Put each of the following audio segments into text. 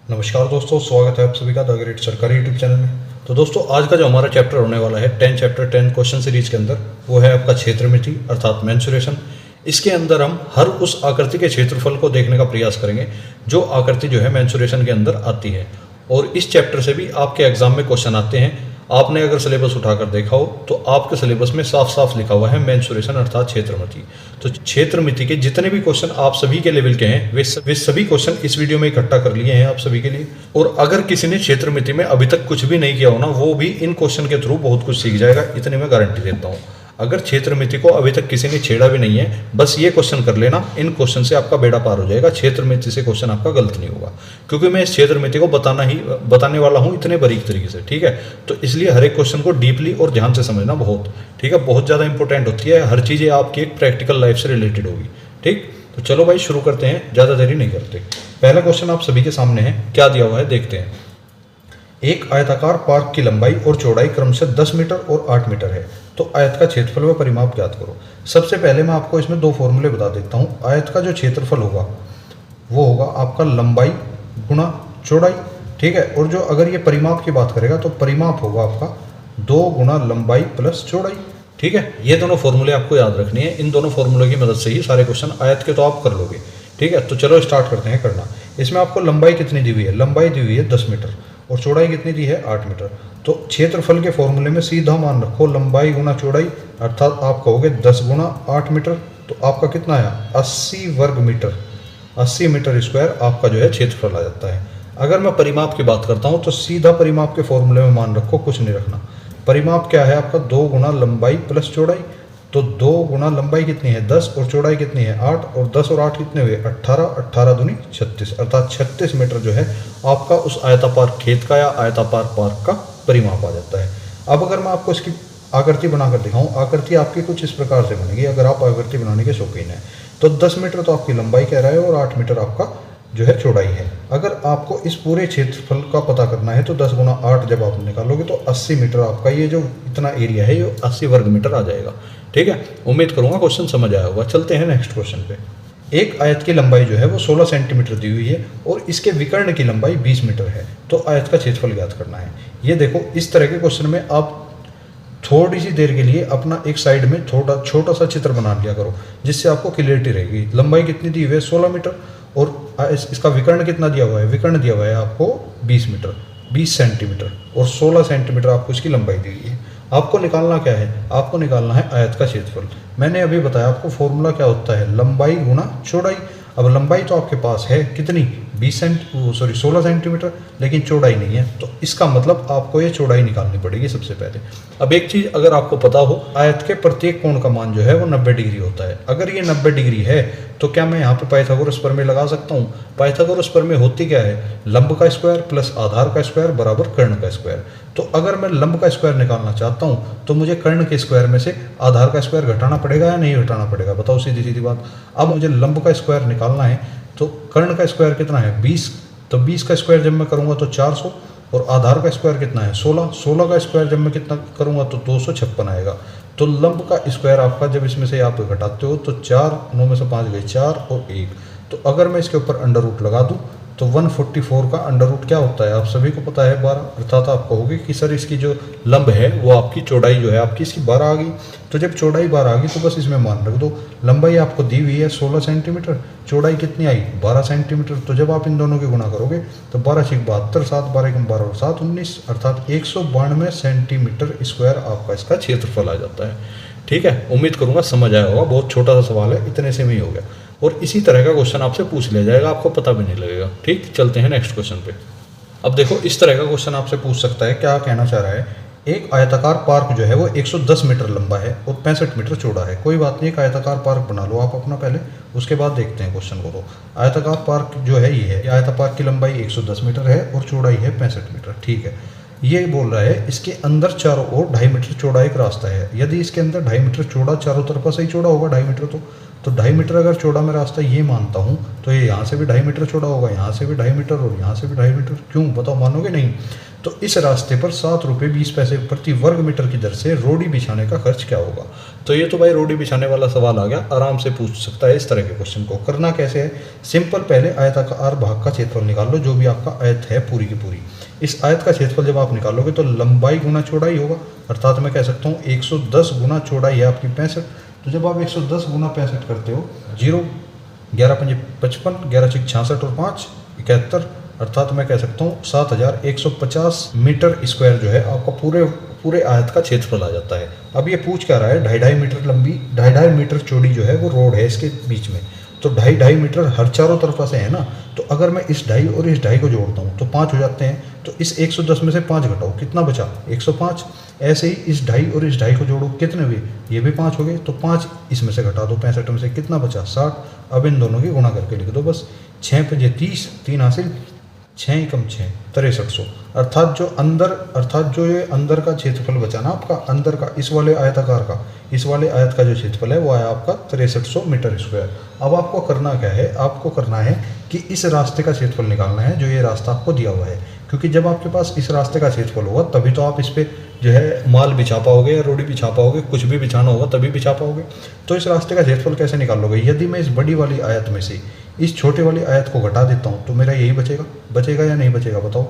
नमस्कार दोस्तों, स्वागत है आप सभी का द ग्रेट सरकारी यूट्यूब चैनल में। तो दोस्तों, आज का जो हमारा चैप्टर होने वाला है 10 चैप्टर 10 क्वेश्चन सीरीज के अंदर, वो है आपका क्षेत्रमिति अर्थात मेंसुरेशन। इसके अंदर हम हर उस आकृति के क्षेत्रफल को देखने का प्रयास करेंगे जो आकृति जो है मेंसुरेशन के अंदर आती है। और इस चैप्टर से भी आपके एग्जाम में क्वेश्चन आते हैं। आपने अगर सिलेबस उठाकर देखा हो तो आपके सिलेबस में साफ साफ लिखा हुआ है मेंसुरेशन अर्थात क्षेत्रमिति। तो क्षेत्रमिति के जितने भी क्वेश्चन आप सभी के लेवल के हैं वे सभी क्वेश्चन इस वीडियो में इकट्ठा कर लिए हैं आप सभी के लिए। और अगर किसी ने क्षेत्रमिति में अभी तक कुछ भी नहीं किया हो ना, वो भी इन क्वेश्चन के थ्रू बहुत कुछ सीख जाएगा, इतनी मैं गारंटी देता हूँ। अगर क्षेत्रमिति को अभी तक किसी ने छेड़ा भी नहीं है, बस ये क्वेश्चन कर लेना, इन क्वेश्चन से आपका बेड़ा पार हो जाएगा। क्षेत्रमिति से क्वेश्चन आपका गलत नहीं होगा, क्योंकि मैं इस क्षेत्रमिति को बताने वाला हूँ इतने बारीक तरीके से, ठीक है। तो इसलिए हर एक क्वेश्चन को डीपली और ध्यान से समझना बहुत, ठीक है, बहुत ज़्यादा इंपॉर्टेंट होती है। हर चीज़ें आपकी एक प्रैक्टिकल लाइफ से रिलेटेड होगी, ठीक। तो चलो भाई शुरू करते हैं, ज़्यादा देरी नहीं करते। पहला क्वेश्चन आप सभी के सामने है, क्या दिया हुआ है देखते हैं। एक आयताकार पार्क की लंबाई और चौड़ाई क्रमशः 10 मीटर और 8 मीटर है, तो आयत का क्षेत्रफल व परिमाप ज्ञात करो। सबसे पहले मैं आपको इसमें दो फॉर्मूले बता देता हूँ। आयत का जो क्षेत्रफल होगा वो होगा आपका लंबाई गुणा चौड़ाई, ठीक है। और जो अगर ये परिमाप की बात करेगा तो परिमाप होगा आपका 2 गुणा लंबाई प्लस चौड़ाई, ठीक है। ये दोनों फॉर्मूले आपको याद रखने हैं। इन दोनों फॉर्मूले की मदद से ही सारे क्वेश्चन आयत के तो आप कर लोगे, ठीक है। तो चलो स्टार्ट करते हैं करना। इसमें आपको लंबाई कितनी दी हुई है? लंबाई दी हुई है 10 मीटर और चौड़ाई कितनी दी है? 8 मीटर। तो क्षेत्रफल के फॉर्मूले में सीधा मान रखो लंबाई गुना चौड़ाई, अर्थात आप कहोगे 10 गुना 8 मीटर, तो आपका कितना आया? 80 वर्ग मीटर, 80 मीटर स्क्वायर आपका जो है क्षेत्रफल आ जाता है। अगर मैं परिमाप की बात करता हूँ तो सीधा परिमाप के फॉर्मूले में मान रखो, कुछ नहीं रखना। परिमाप क्या है आपका? 2 गुना लंबाई प्लस चौड़ाई। तो 2 गुना लंबाई कितनी है? 10 और चौड़ाई कितनी है? 8, और 10 और 8 कितने हुए? 18, 18 दूनी 36, अर्थात 36 मीटर जो है आपका उस आयताकार खेत का या आयताकार पार्क का परिमाप आ जाता है। अब अगर मैं आपको इसकी आकृति बनाकर दिखाऊं, आकृति आपकी कुछ इस प्रकार से बनेगी। अगर आप आकृति बनाने के शौकीन हैं तो 10 मीटर तो आपकी लंबाई कह रहा है और 8 मीटर आपका जो है चौड़ाई है। अगर आपको इस पूरे क्षेत्रफल का पता करना है तो 10 गुना 8 जब आप निकालोगे तो 80 मीटर आपका ये जो इतना एरिया है ये 80 वर्ग मीटर आ जाएगा, ठीक है। उम्मीद करूंगा क्वेश्चन समझ आया होगा। चलते हैं नेक्स्ट क्वेश्चन पे। एक आयत की लंबाई जो है वो 16 सेंटीमीटर दी हुई है और इसके विकर्ण की लंबाई 20 मीटर है, तो आयत का क्षेत्रफल ज्ञात करना है। ये देखो, इस तरह के क्वेश्चन में आप थोड़ी सी देर के लिए अपना एक साइड में छोटा सा चित्र बना लिया करो, जिससे आपको क्लियरिटी रहेगी। लंबाई कितनी दी हुई है? 16 मीटर और इसका विकर्ण कितना दिया हुआ है? विकर्ण दिया हुआ है आपको 20 मीटर, 20 सेंटीमीटर, और 16 सेंटीमीटर आपको इसकी लंबाई दी हुई है। आपको निकालना क्या है? आपको निकालना है आयत का क्षेत्रफल। मैंने अभी बताया आपको फॉर्मूला क्या होता है, लंबाई गुना चौड़ाई। अब लंबाई तो आपके पास है कितनी? 16 सेंटीमीटर, लेकिन चौड़ाई नहीं है, तो इसका मतलब आपको ये चौड़ाई निकालनी पड़ेगी सबसे पहले। अब एक चीज़ अगर आपको पता हो, आयत के प्रत्येक कोण का मान जो है वो 90 डिग्री होता है। अगर ये 90 डिग्री है तो क्या मैं यहाँ पे पाइथागोरस प्रमेय लगा सकता हूँ? पाइथागोरस प्रमेय होती क्या है? लंब का स्क्वायर प्लस आधार का स्क्वायर बराबर कर्ण का स्क्वायर। तो अगर मैं लंब का स्क्वायर निकालना चाहता हूँ तो मुझे कर्ण के स्क्वायर में से आधार का स्क्वायर घटाना पड़ेगा या नहीं घटाना पड़ेगा? बताओ, सीधी सीधी बात। अब मुझे लंब का स्क्वायर निकालना है तो कर्ण का स्क्वायर कितना है? 20, तो 20 का स्क्वायर जब मैं करूँगा तो 400, और आधार का स्क्वायर कितना है? 16, 16 का स्क्वायर जब मैं कितना करूँगा तो 256 आएगा। तो लंब का स्क्वायर आपका जब इसमें से आप घटाते हो तो 4, 9 में से 5 गए 4 और 1, तो अगर मैं इसके ऊपर अंडर रूट लगा दूँ तो 144 का अंडर रूट क्या होता है? आप सभी को पता है 12, अर्थात आप कहोगे कि सर इसकी जो लंब है वो आपकी चौड़ाई जो है आपकी इसकी 12 आ गई। तो जब चौड़ाई 12 आ गई तो बस इसमें मान रख दो, लंबाई आपको दी हुई है 16 सेंटीमीटर, चौड़ाई कितनी आई? 12 सेंटीमीटर। तो जब आप इन दोनों की गुणा करोगे तो 12 × 72, 7 12 × 12 और 7 19, अर्थात 192 सेंटीमीटर स्क्वायर आपका इसका क्षेत्रफल आ जाता है, ठीक है। उम्मीद करूँगा समझ आया होगा, बहुत छोटा सा सवाल है, इतने से में ही हो गया। और इसी तरह का क्वेश्चन आपसे पूछ लिया जाएगा, आपको पता भी नहीं लगेगा, ठीक। चलते हैं नेक्स्ट क्वेश्चन पे। अब देखो, इस तरह का क्वेश्चन आपसे पूछ सकता है, क्या कहना चाह रहा है? एक आयताकार पार्क जो है वो 110 मीटर लंबा है और 65 मीटर चौड़ा है। कोई बात नहीं, एक आयताकार पार्क बना लो आप अपना पहले, उसके बाद देखते हैं क्वेश्चन को। तो आयताकार पार्क जो है ये है, आयताकार पार्क की लंबाई 110 मीटर है और चौड़ाई है 65 मीटर, ठीक है। ये बोल रहा है इसके अंदर चारों ओर 2.5 मीटर चौड़ा एक रास्ता है। यदि इसके अंदर 2.5 मीटर चौड़ा, चारों तरफ से ही चौड़ा होगा 2.5 मीटर, तो 2.5 मीटर अगर चौड़ा मैं रास्ता ये मानता हूँ तो ये यहाँ से भी 2.5 मीटर चौड़ा होगा, यहाँ से भी 2.5 मीटर और यहाँ से भी 2.5 मीटर। क्यों बताओ, मानोगे नहीं? तो इस रास्ते पर 7 रुपये 20 पैसे प्रति वर्ग मीटर की दर से रोडी बिछाने का खर्च क्या होगा? तो ये तो भाई रोडी बिछाने वाला सवाल आ गया, आराम से पूछ सकता है इस तरह के क्वेश्चन को। करना कैसे है, सिंपल, पहले आयताकार भाग का क्षेत्रफल निकाल लो, जो भी आपका आयत है पूरी की पूरी। इस आयत का क्षेत्रफल जब आप निकालोगे तो लंबाई गुना चौड़ाई होगा, अर्थात मैं कह सकता हूँ 110 गुना चौड़ाई है आपकी 65। तो जब आप 110 गुना 65 करते हो, 0 11 5 55, 11 6 66 और 5 71, अर्थात मैं कह सकता हूँ 7150 मीटर स्क्वायर जो है आपका पूरे आयत का क्षेत्रफल आ जाता है। अब ये पूछ क्या रहा है, 2.5 मीटर लंबी 2.5 मीटर चौड़ी जो है वो रोड है इसके बीच में, तो 2.5 मीटर हर चारों तरफा से है ना। तो अगर मैं इस 2.5 और इस 2.5 को जोड़ता हूँ तो 5 हो जाते हैं। तो इस 110 में से 5 घटाओ, कितना बचा? 105। ऐसे ही इस 2.5 और इस 2.5 को जोड़ो, कितने हुए? ये भी 5 हो गए। तो 5 इसमें से घटा दो, 65 में से कितना बचा? 60। अब इन दोनों की गुणा करके लिख दो बस। 6 5 30, 3 हासिल, 6 एकम 6 6300। अर्थात जो ये अंदर का क्षेत्रफल बचा ना आपका, अंदर का इस वाले आयताकार का, इस वाले आयत का जो क्षेत्रफल है वो आया आपका 6300 मीटर स्क्वायर। अब आपको करना क्या है, आपको करना है कि इस रास्ते का क्षेत्रफल निकालना है जो ये रास्ता आपको दिया हुआ है, क्योंकि जब आपके पास इस रास्ते का क्षेत्रफल होगा तभी तो आप इस पर जो है माल बिछा पाओगे या रोडी बिछा पाओगे, कुछ भी बिछाना होगा तभी बिछा पाओगे। तो इस रास्ते का क्षेत्रफल कैसे निकालोगे? यदि मैं इस बड़ी वाली आयत में से इस छोटे वाली आयत को घटा देता हूँ तो मेरा यही बचेगा या नहीं बचेगा बताओ?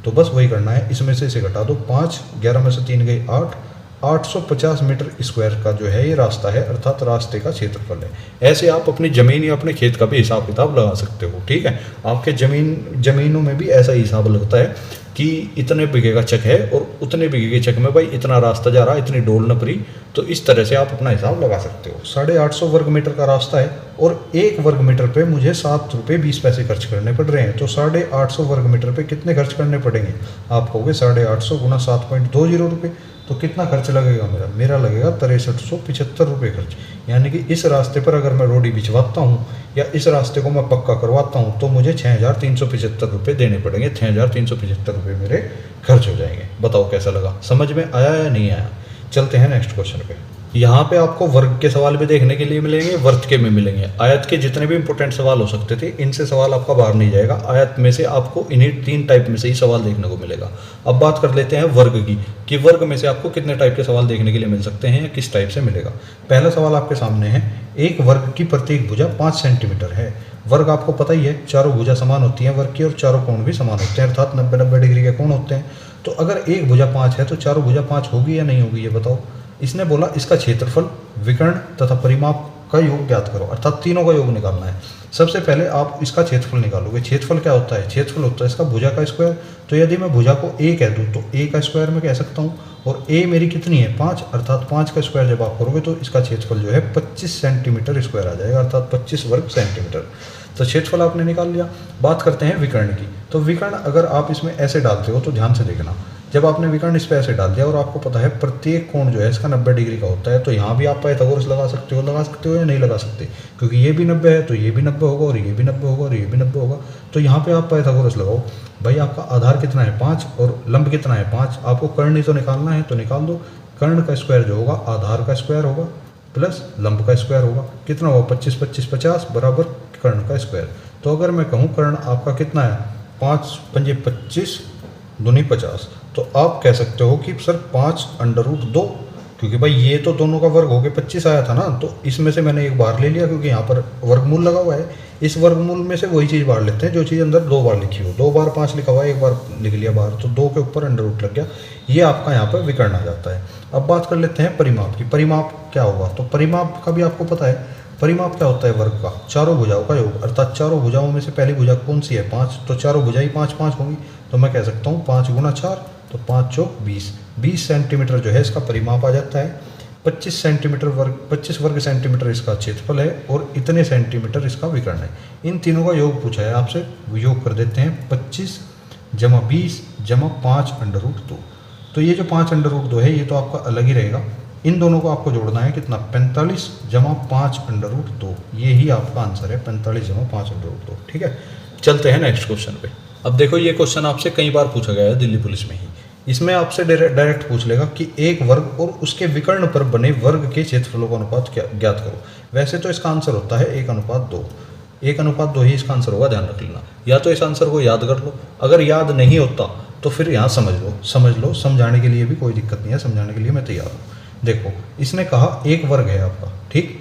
तो बस वही करना है, इसमें से इसे घटा दो। 5 11 में से 3 गई 8, 850 मीटर स्क्वायर का जो है ये रास्ता है, अर्थात रास्ते का क्षेत्रफल है। ऐसे आप अपनी ज़मीन या अपने खेत का भी हिसाब किताब लगा सकते हो, ठीक है। आपके ज़मीनों में भी ऐसा ही हिसाब लगता है कि इतने बीघे का चक है और उतने बीघे के चक में भाई इतना रास्ता जा रहा है, इतनी डोल नपरी। तो इस तरह से आप अपना हिसाब लगा सकते हो। 850 वर्ग मीटर का रास्ता है और 1 वर्ग मीटर पे मुझे 7 रुपये 20 पैसे खर्च करने पड़ रहे हैं। तो 850 वर्ग मीटर पे कितने खर्च करने पड़ेंगे? आप कहोगे 850 गुना 7.20 रुपये, तो कितना खर्च लगेगा मेरा लगेगा 6375 रुपये खर्च। यानी कि इस रास्ते पर अगर मैं रोडी बिछवाता हूँ या इस रास्ते को मैं पक्का करवाता हूँ तो मुझे 6375 रुपये देने पड़ेंगे। 6375 रुपये मेरे खर्च हो जाएंगे। बताओ कैसा लगा, समझ में आया या नहीं आया? चलते हैं नेक्स्ट क्वेश्चन पे। यहाँ पे आपको वर्ग के सवाल भी देखने के लिए मिलेंगे, वर्त के भी मिलेंगे। आयत के जितने भी इंपॉर्टेंट सवाल हो सकते थे इनसे सवाल आपका बाहर नहीं जाएगा। आयत में से आपको इन्हीं 3 टाइप में से ही सवाल देखने को मिलेगा। अब बात कर लेते हैं वर्ग की, कि वर्ग में से आपको कितने टाइप के सवाल देखने के लिए मिल सकते हैं या किस टाइप से मिलेगा। पहला सवाल आपके सामने है, एक वर्ग की प्रत्येक भुजा 5 सेंटीमीटर है। वर्ग आपको पता ही है, चारों भुजा समान होती हैं वर्ग की और चारों कोण भी समान होते हैं, अर्थात 90-90 डिग्री के कोण होते हैं। तो अगर एक भुजा 5 है तो चारों भुजा 5 होगी या नहीं होगी ये बताओ। इसने बोला इसका क्षेत्रफल, विकर्ण तथा परिमाप का योग ज्ञात करो, अर्थात तीनों का योग निकालना है। सबसे पहले आप इसका क्षेत्रफल निकालोगे। क्षेत्रफल क्या होता है? क्षेत्रफल होता है इसका भुजा का स्क्वायर। तो यदि मैं भुजा को a कह दूँ तो a का स्क्वायर मैं कह सकता हूँ, और a मेरी कितनी है? 5, अर्थात 5 का स्क्वायर जब आप करोगे तो इसका क्षेत्रफल जो है 25 सेंटीमीटर स्क्वायर आ जाएगा, अर्थात 25 वर्ग सेंटीमीटर। तो क्षेत्रफल आपने निकाल लिया। बात करते हैं विकर्ण की। तो विकर्ण अगर आप इसमें ऐसे डालते हो तो ध्यान से देखना, जब आपने विकर्ण इस पे ऐसे डाल दिया और आपको पता है प्रत्येक कोण जो है इसका 90 डिग्री का होता है, तो यहाँ भी आप पाइथागोरस लगा सकते हो या नहीं लगा सकते, क्योंकि ये भी 90 है तो ये भी 90 होगा और ये भी 90 होगा और ये भी 90 होगा। तो यहाँ पे आप पाइथागोरस लगाओ। भाई आपका आधार कितना है? 5 और लंब कितना है? 5। आपको कर्ण ही तो निकालना है तो निकाल दो। कर्ण का स्क्वायर जो होगा आधार का स्क्वायर होगा प्लस लंब का स्क्वायर होगा, कितना होगा? 25 25 50 बराबर कर्ण का स्क्वायर। तो अगर मैं कहूँ कर्ण आपका कितना है? 5 5 25 दूनी 50, तो आप कह सकते हो कि सर 5√2, क्योंकि भाई ये तो दोनों का वर्ग हो गया 25 आया था ना, तो इसमें से मैंने एक बार ले लिया क्योंकि यहाँ पर वर्गमूल लगा हुआ है। इस वर्गमूल में से वही चीज़ बाहर लेते हैं जो चीज़ अंदर 2 बार लिखी हो। 2 बार 5 लिखा हुआ है, एक बार लिख लिया बाहर, तो 2 के ऊपर अंडर रूट लग गया। ये आपका यहाँ पर विकर्ण आ जाता है। अब बात कर लेते हैं परिमाप की। परिमाप क्या होगा? तो परिमाप का भी आपको पता है। परिमाप क्या होता है? वर्ग का चारों भुजाओं का योग, अर्थात चारों भुजाओं में से पहली भुजा कौन सी है? 5, तो चारों भुजा ही 5 5 होंगी। तो मैं कह सकता हूँ 5 गुना 4, तो 5 चौक 20। 20 सेंटीमीटर जो है इसका परिमाप आ जाता है। 25 वर्ग सेंटीमीटर इसका क्षेत्रफल है और इतने सेंटीमीटर इसका विकर्ण है। इन तीनों का योग पूछा है आपसे, योग कर देते हैं 25 जमा 20 जमा 5√2। तो ये जो 5√2 है ये तो आपका अलग ही रहेगा। इन दोनों को आपको जोड़ना है कितना? 45 जमा 5√2। ये ही आपका आंसर है, 45 जमा 5√2। ठीक है, चलते हैं नेक्स्ट क्वेश्चन पे। अब देखो ये क्वेश्चन आपसे कई बार पूछा गया है दिल्ली पुलिस में ही, इसमें आपसे डायरेक्ट पूछ लेगा कि एक वर्ग और उसके विकर्ण पर बने वर्ग के क्षेत्रफलों का अनुपात ज्ञात करो। वैसे तो इसका आंसर होता है 1:2। 1:2 ही इसका आंसर होगा, ध्यान रख लेना। या तो इस आंसर को याद कर लो, अगर याद नहीं होता तो फिर यहाँ समझ लो। समझाने के लिए भी कोई दिक्कत नहीं है, समझाने के लिए मैं तैयार हूँ। देखो, इसने कहा एक वर्ग है आपका, ठीक,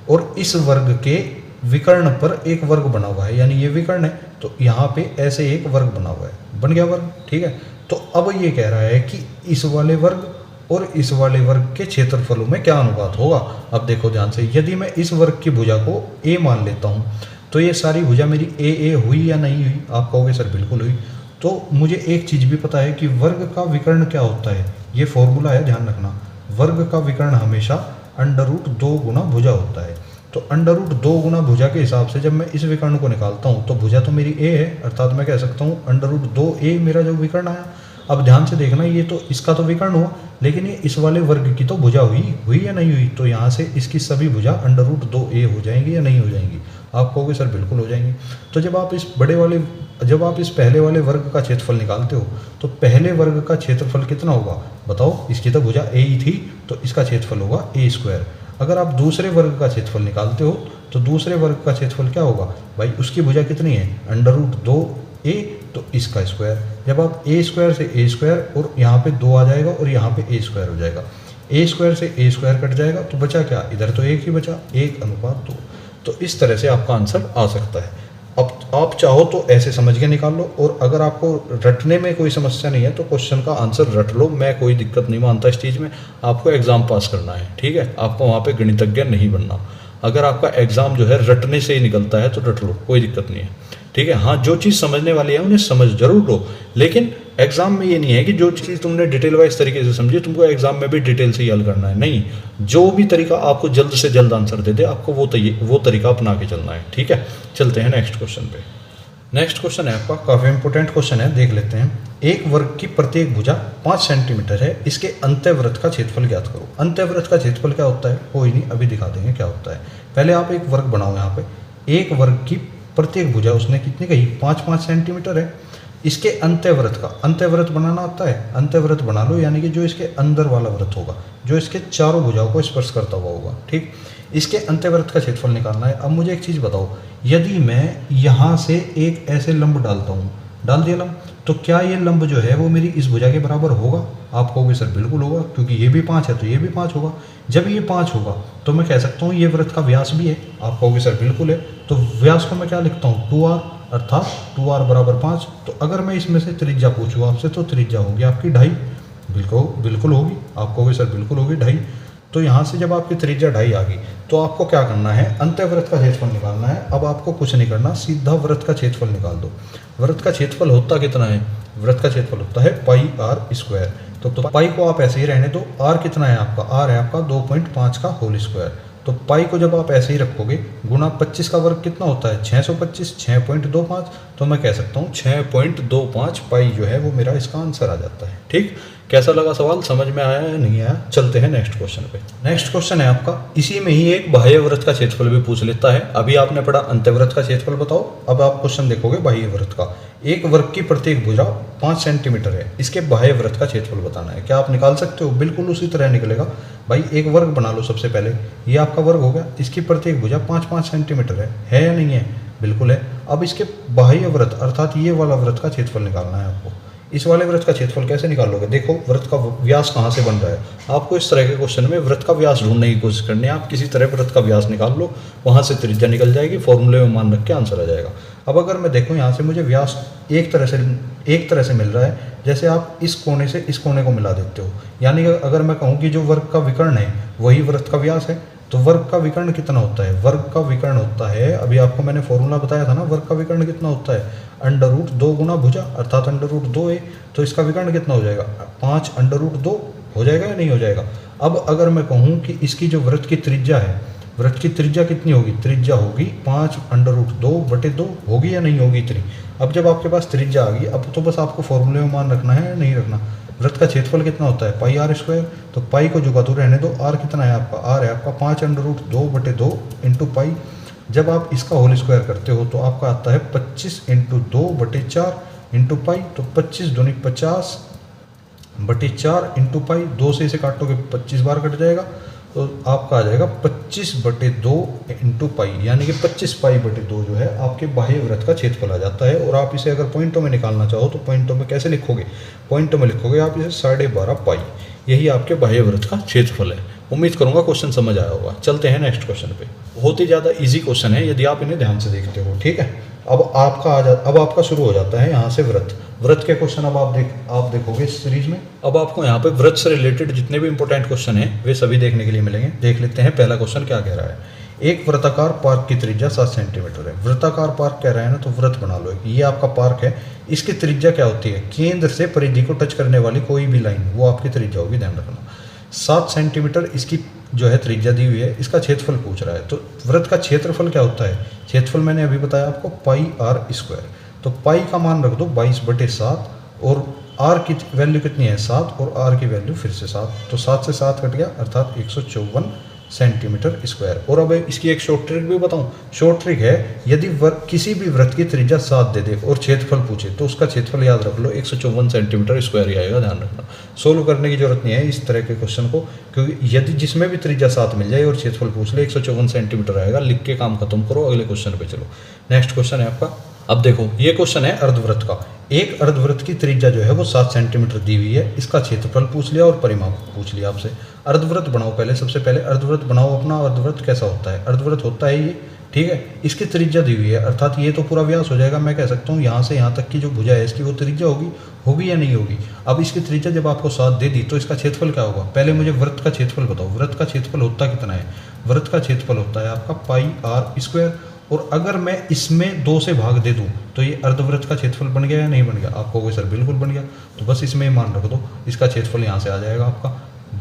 और इस वर्ग के विकर्ण पर एक वर्ग बना हुआ है, यानी ये विकर्ण है, तो यहाँ पे ऐसे एक वर्ग बना हुआ है, बन गया वर्ग, ठीक है। तो अब ये कह रहा है कि इस वाले वर्ग और इस वाले वर्ग के क्षेत्रफलों में क्या अनुपात होगा। अब देखो ध्यान से, यदि मैं इस वर्ग की भुजा को ए मान लेता हूँ तो ये सारी भुजा मेरी ए हुई या नहीं हुई। आप कहोगे सर बिल्कुल हुई। तो मुझे एक चीज़ भी पता है कि वर्ग का विकर्ण क्या होता है, ये फॉर्मूला है, ध्यान रखना। वर्ग का विकर्ण हमेशा √2 गुना भुजा होता है। तो √2 गुना भुजा के हिसाब से जब मैं इस विकर्ण को निकालता हूँ तो भुजा तो मेरी ए है, अर्थात मैं कह सकता हूँ √2a मेरा जो विकर्ण आया। अब ध्यान से देखना, ये तो इसका तो विकर्ण हुआ, लेकिन ये इस वाले वर्ग की तो भुजा हुई या नहीं हुई। तो यहाँ से इसकी सभी भुजा √2a हो जाएंगी या नहीं हो जाएंगी। आप कहोगे सर बिल्कुल हो जाएंगी। तो जब आप इस पहले वाले वर्ग का क्षेत्रफल निकालते हो तो पहले वर्ग का क्षेत्रफल कितना होगा बताओ। इसकी तो भुजा ए ही थी, तो इसका क्षेत्रफल होगा a²। अगर आप दूसरे वर्ग का क्षेत्रफल निकालते हो तो दूसरे वर्ग का क्षेत्रफल क्या होगा भाई, उसकी भुजा कितनी है √2a, तो इसका स्क्वायर। जब आप a² से a² और यहाँ पे 2 आ जाएगा और यहाँ पे a² हो जाएगा, a² से a² कट जाएगा, तो बचा क्या, इधर तो 1 ही बचा, 1:2। तो इस तरह से आपका आंसर आ सकता है। अब आप चाहो तो ऐसे समझ के निकाल लो, और अगर आपको रटने में कोई समस्या नहीं है तो क्वेश्चन का आंसर रट लो। मैं कोई दिक्कत नहीं मानता इस चीज़ में। आपको एग्ज़ाम पास करना है, ठीक है, आपको वहाँ पे गणितज्ञ नहीं बनना। अगर आपका एग्ज़ाम जो है रटने से ही निकलता है तो रट लो, कोई दिक्कत नहीं है, ठीक है। हाँ, जो चीज़ समझने वाली है उन्हें समझ जरूर लो, लेकिन एग्जाम में ये नहीं है कि जो चीज़ तुमने डिटेल वाइज तरीके से समझी तुमको एग्जाम में भी डिटेल से ही हल करना है। नहीं, जो भी तरीका आपको जल्द से जल्द आंसर दे दे, आपको वो तरीका अपना के चलना है, ठीक है। चलते हैं नेक्स्ट क्वेश्चन पे। नेक्स्ट क्वेश्चन है आपका, काफ़ी इंपॉर्टेंट क्वेश्चन है, देख लेते हैं। एक वर्ग की प्रत्येक भुजा 5 सेंटीमीटर है, इसके अंत्यवृत्त का क्षेत्रफल ज्ञात करो। अंत्यवृत्त का क्षेत्रफल क्या होता है, कोई नहीं, अभी दिखा देंगे क्या होता है। पहले आप एक वर्ग बनाओ। यहाँ पे एक वर्ग की प्रत्येक भुजा उसने कितनी कही, 5 सेंटीमीटर है। इसके अंत्यवृत्त बनाना आता है, अंत्यवृत्त बना लो, यानी कि जो इसके अंदर वाला वृत्त होगा, जो इसके चारों भुजाओं को स्पर्श करता हुआ होगा, ठीक। इसके अंत्यवृत्त का क्षेत्रफल निकालना है। अब मुझे एक चीज़ बताओ, यदि मैं यहाँ से एक ऐसे लंब डालता हूँ, डाल दिया लंब, तो क्या ये लंब जो है वो मेरी इस भुजा के बराबर होगा। आप कहोगे सर बिल्कुल होगा, क्योंकि ये भी 5 है तो ये भी 5 होगा। जब ये 5 होगा तो मैं कह सकता हूँ ये वृत्त का व्यास भी है। आप कहोगे सर बिल्कुल है, तो व्यास को मैं क्या लिखता हूँ, 2r, अर्थात 2r = 5। तो अगर मैं इसमें से त्रिज्या पूछूँ आपसे, तो त्रिज्या होगी आपकी 2.5। बिल्कुल होगी। आप कहोगे सर बिल्कुल होगी 2.5। तो यहाँ से जब आपकी त्रिज्या 2.5 आ गई तो आपको क्या करना है, अंत्यवृत्त का क्षेत्रफल निकालना है। अब आपको कुछ नहीं करना, सीधा वृत्त का क्षेत्रफल निकाल दो। वृत्त का क्षेत्रफल होता कितना है, वृत्त का क्षेत्रफल होता है πr²। तो पाई को आप ऐसे ही रहने दो। r कितना है आपका, r है आपका 2.5 का होल स्क्वायर। तो पाई को जब आप ऐसे ही रखोगे, गुणा 25 का वर्ग कितना होता है, 625, 6.25। तो मैं कह सकता हूँ 6.25 पाई जो है वो मेरा इसका आंसर आ जाता है, ठीक। कैसा लगा सवाल, समझ में आया या नहीं आया। चलते हैं नेक्स्ट क्वेश्चन पे। नेक्स्ट क्वेश्चन है आपका, इसी में ही एक बाह्य वृत्त का क्षेत्रफल भी पूछ लेता है। अभी आपने पढ़ा अंत्यवृत्त का क्षेत्रफल बताओ, अब आप क्वेश्चन देखोगे बाह्य वृत्त का। एक वर्ग की प्रत्येक भुजा 5 सेंटीमीटर है, इसके बाह्य वृत्त का क्षेत्रफल बताना है। क्या आप निकाल सकते हो, बिल्कुल उसी तरह निकलेगा भाई। एक वर्ग बना लो सबसे पहले, ये आपका वर्ग हो गया, इसकी प्रत्येक भुजा 5 सेंटीमीटर है या नहीं है, बिल्कुल है। अब इसके बाह्य वृत्त अर्थात ये वाला वृत्त का क्षेत्रफल निकालना है आपको। इस वाले वृत्त का क्षेत्रफल कैसे निकालोगे, देखो वृत्त का व्यास कहाँ से बन रहा है। आपको इस तरह के क्वेश्चन में वृत्त का व्यास ढूंढने की कोशिश करनी है। आप किसी तरह वृत्त का व्यास निकाल लो, वहाँ से त्रिज्या निकल जाएगी, फॉर्मूले में मान रख के आंसर आ जाएगा। अब अगर मैं देखूँ यहाँ से मुझे व्यास एक तरह से मिल रहा है, जैसे आप इस कोने से इस कोने को मिला देते हो। यानी अगर मैं कहूँ कि जो वर्ग का विकर्ण है वही वृत्त का व्यास है, तो वर्ग का विकर्ण कितना होता है, वर्ग का विकर्ण होता है, अभी आपको मैंने फॉर्मूला बताया था ना, वर्ग का विकर्ण कितना होता है, √2 गुना भुजा अर्थात √2a। तो इसका विकर्ण कितना हो जाएगा, 5√2 हो जाएगा या नहीं हो जाएगा। अब अगर मैं कहूँ कि इसकी जो वृत्त की त्रिज्या है, वृत्त की त्रिज्या कितनी होगी, त्रिज्या होगी 5√2/2 होगी या नहीं होगी इतनी। अब जब आपके पास त्रिज्या आ गई, अब तो बस आपको फॉर्मूले में मान रखना है या नहीं रखना। वृत्त का क्षेत्रफल कितना होता है, πr²। तो पाई को जुगा तो रहने दो, r कितना है आपका, r है आपका 5√2/2 इंटू पाई। जब आप इसका होल स्क्वायर करते हो तो आपका आता है 25 × 2/4 इंटू पाई। तो 25 दूनी 50, बटे 4 इंटू पाई, 2 से इसे काटोगे 25 बार कट जाएगा, तो आपका आ जाएगा 25 बटे 2 इंटू पाई, यानी कि 25 पाई बटे 2 जो है आपके बाह्य वृत्त का क्षेत्रफल आ जाता है। और आप इसे अगर पॉइंटों में निकालना चाहो तो पॉइंटों में कैसे लिखोगे, पॉइंटों में लिखोगे आप इसे 12.5 पाई, यही आपके बाह्य वृत्त का क्षेत्रफल है। उम्मीद करूंगा क्वेश्चन समझ आया होगा। चलते हैं नेक्स्ट क्वेश्चन पे। बहुत ही ज़्यादा इजी क्वेश्चन है यदि आप इन्हें ध्यान से देखते हो, ठीक है। अब आपका शुरू हो जाता है यहाँ से वृत्त के क्वेश्चन। अब आप देखोगे इस सीरीज में। अब आपको यहाँ पे वृत्त से रिलेटेड जितने भी इंपॉर्टेंट क्वेश्चन हैं वे सभी देखने के लिए मिलेंगे। देख लेते हैं पहला क्वेश्चन क्या कह रहा है। एक वृत्ताकार पार्क की त्रिज्या 7 सेंटीमीटर है। वृत्ताकार पार्क कह रहा है ना, तो वृत्त बना लो। ये आपका पार्क है, इसकी त्रिज्या क्या होती है, केंद्र से परिधि को टच करने वाली कोई भी लाइन वो आपकी त्रिज्या होगी, ध्यान रखना। 7 सेंटीमीटर इसकी जो है त्रिज्या दी हुई है, इसका क्षेत्रफल पूछ रहा है। तो वृत्त का क्षेत्रफल क्या होता है, क्षेत्रफल मैंने अभी बताया आपको पाई आर स्क्वायर। तो पाई का मान रख दो 22/7 और आर की वैल्यू कितनी है 7 और आर की वैल्यू फिर से 7, तो 7 से 7 कट गया अर्थात 154 सेंटीमीटर स्क्वायर। और अब इसकी एक शॉर्ट ट्रिक भी बताऊं। शॉर्ट ट्रिक है, यदि किसी भी वृत्त की त्रिज्या 7 दे दे और क्षेत्रफल पूछे तो उसका क्षेत्रफल याद रख लो 154 सेंटीमीटर स्क्वायर ही आएगा, ध्यान रखना। सोल्व करने की जरूरत नहीं है इस तरह के क्वेश्चन को, क्योंकि यदि जिसमें भी त्रिज्या 7 मिल जाए और क्षेत्रफल पूछ ले 154 सेंटीमीटर आएगा। लिख के काम खत्म करो, अगले क्वेश्चन पे चलो। नेक्स्ट क्वेश्चन है आपका। अब देखो ये क्वेश्चन है अर्धवृत्त का। एक अर्धवृत्त की त्रिज्या जो है वो 7 सेंटीमीटर दी हुई है, इसका क्षेत्रफल पूछ लिया और परिमाप पूछ लिया आपसे। अर्धवृत्त बनाओ पहले, सबसे पहले अर्धवृत्त बनाओ अपना। अर्धवृत्त कैसा होता है, अर्धवृत्त होता है ये, ठीक है। इसकी त्रिज्या दी हुई है अर्थात ये तो पूरा व्यास हो जाएगा। मैं कह सकता हूँ यहाँ से यहाँ तक की जो भुजा है इसकी वो त्रिज्या होगी या नहीं होगी। अब इसकी त्रिज्या जब आपको 7 दे दी तो इसका क्षेत्रफल क्या होगा, पहले मुझे वृत्त का क्षेत्रफल बताओ। वृत्त का क्षेत्रफल होता कितना है, वृत्त का क्षेत्रफल होता है आपका पाई आर स्क्वायर। और अगर मैं इसमें 2 से भाग दे दूं तो ये अर्धवृत्त का क्षेत्रफल बन गया या नहीं बन गया, आपको कोई सर बिल्कुल बन गया। तो बस इसमें ही मान रख दो, इसका क्षेत्रफल यहाँ से आ जाएगा आपका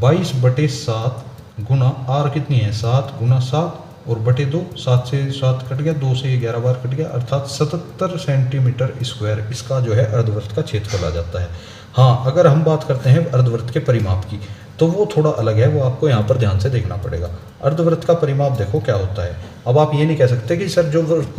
22/7 गुना आर कितनी है 7 गुना 7 और बटे 2, 7 से 7 कट गया, 2 से 11 बार कट गया अर्थात 77 सेंटीमीटर स्क्वायर इसका जो है अर्धवृत्त का क्षेत्रफल आ जाता है। हाँ, अगर हम बात करते हैं अर्धवृत्त के परिमाप की तो वो थोड़ा अलग है, वो आपको यहाँ पर ध्यान से देखना पड़ेगा। अर्धवृत्त का परिमाप देखो क्या होता है। अब आप ये नहीं कह सकते कि सर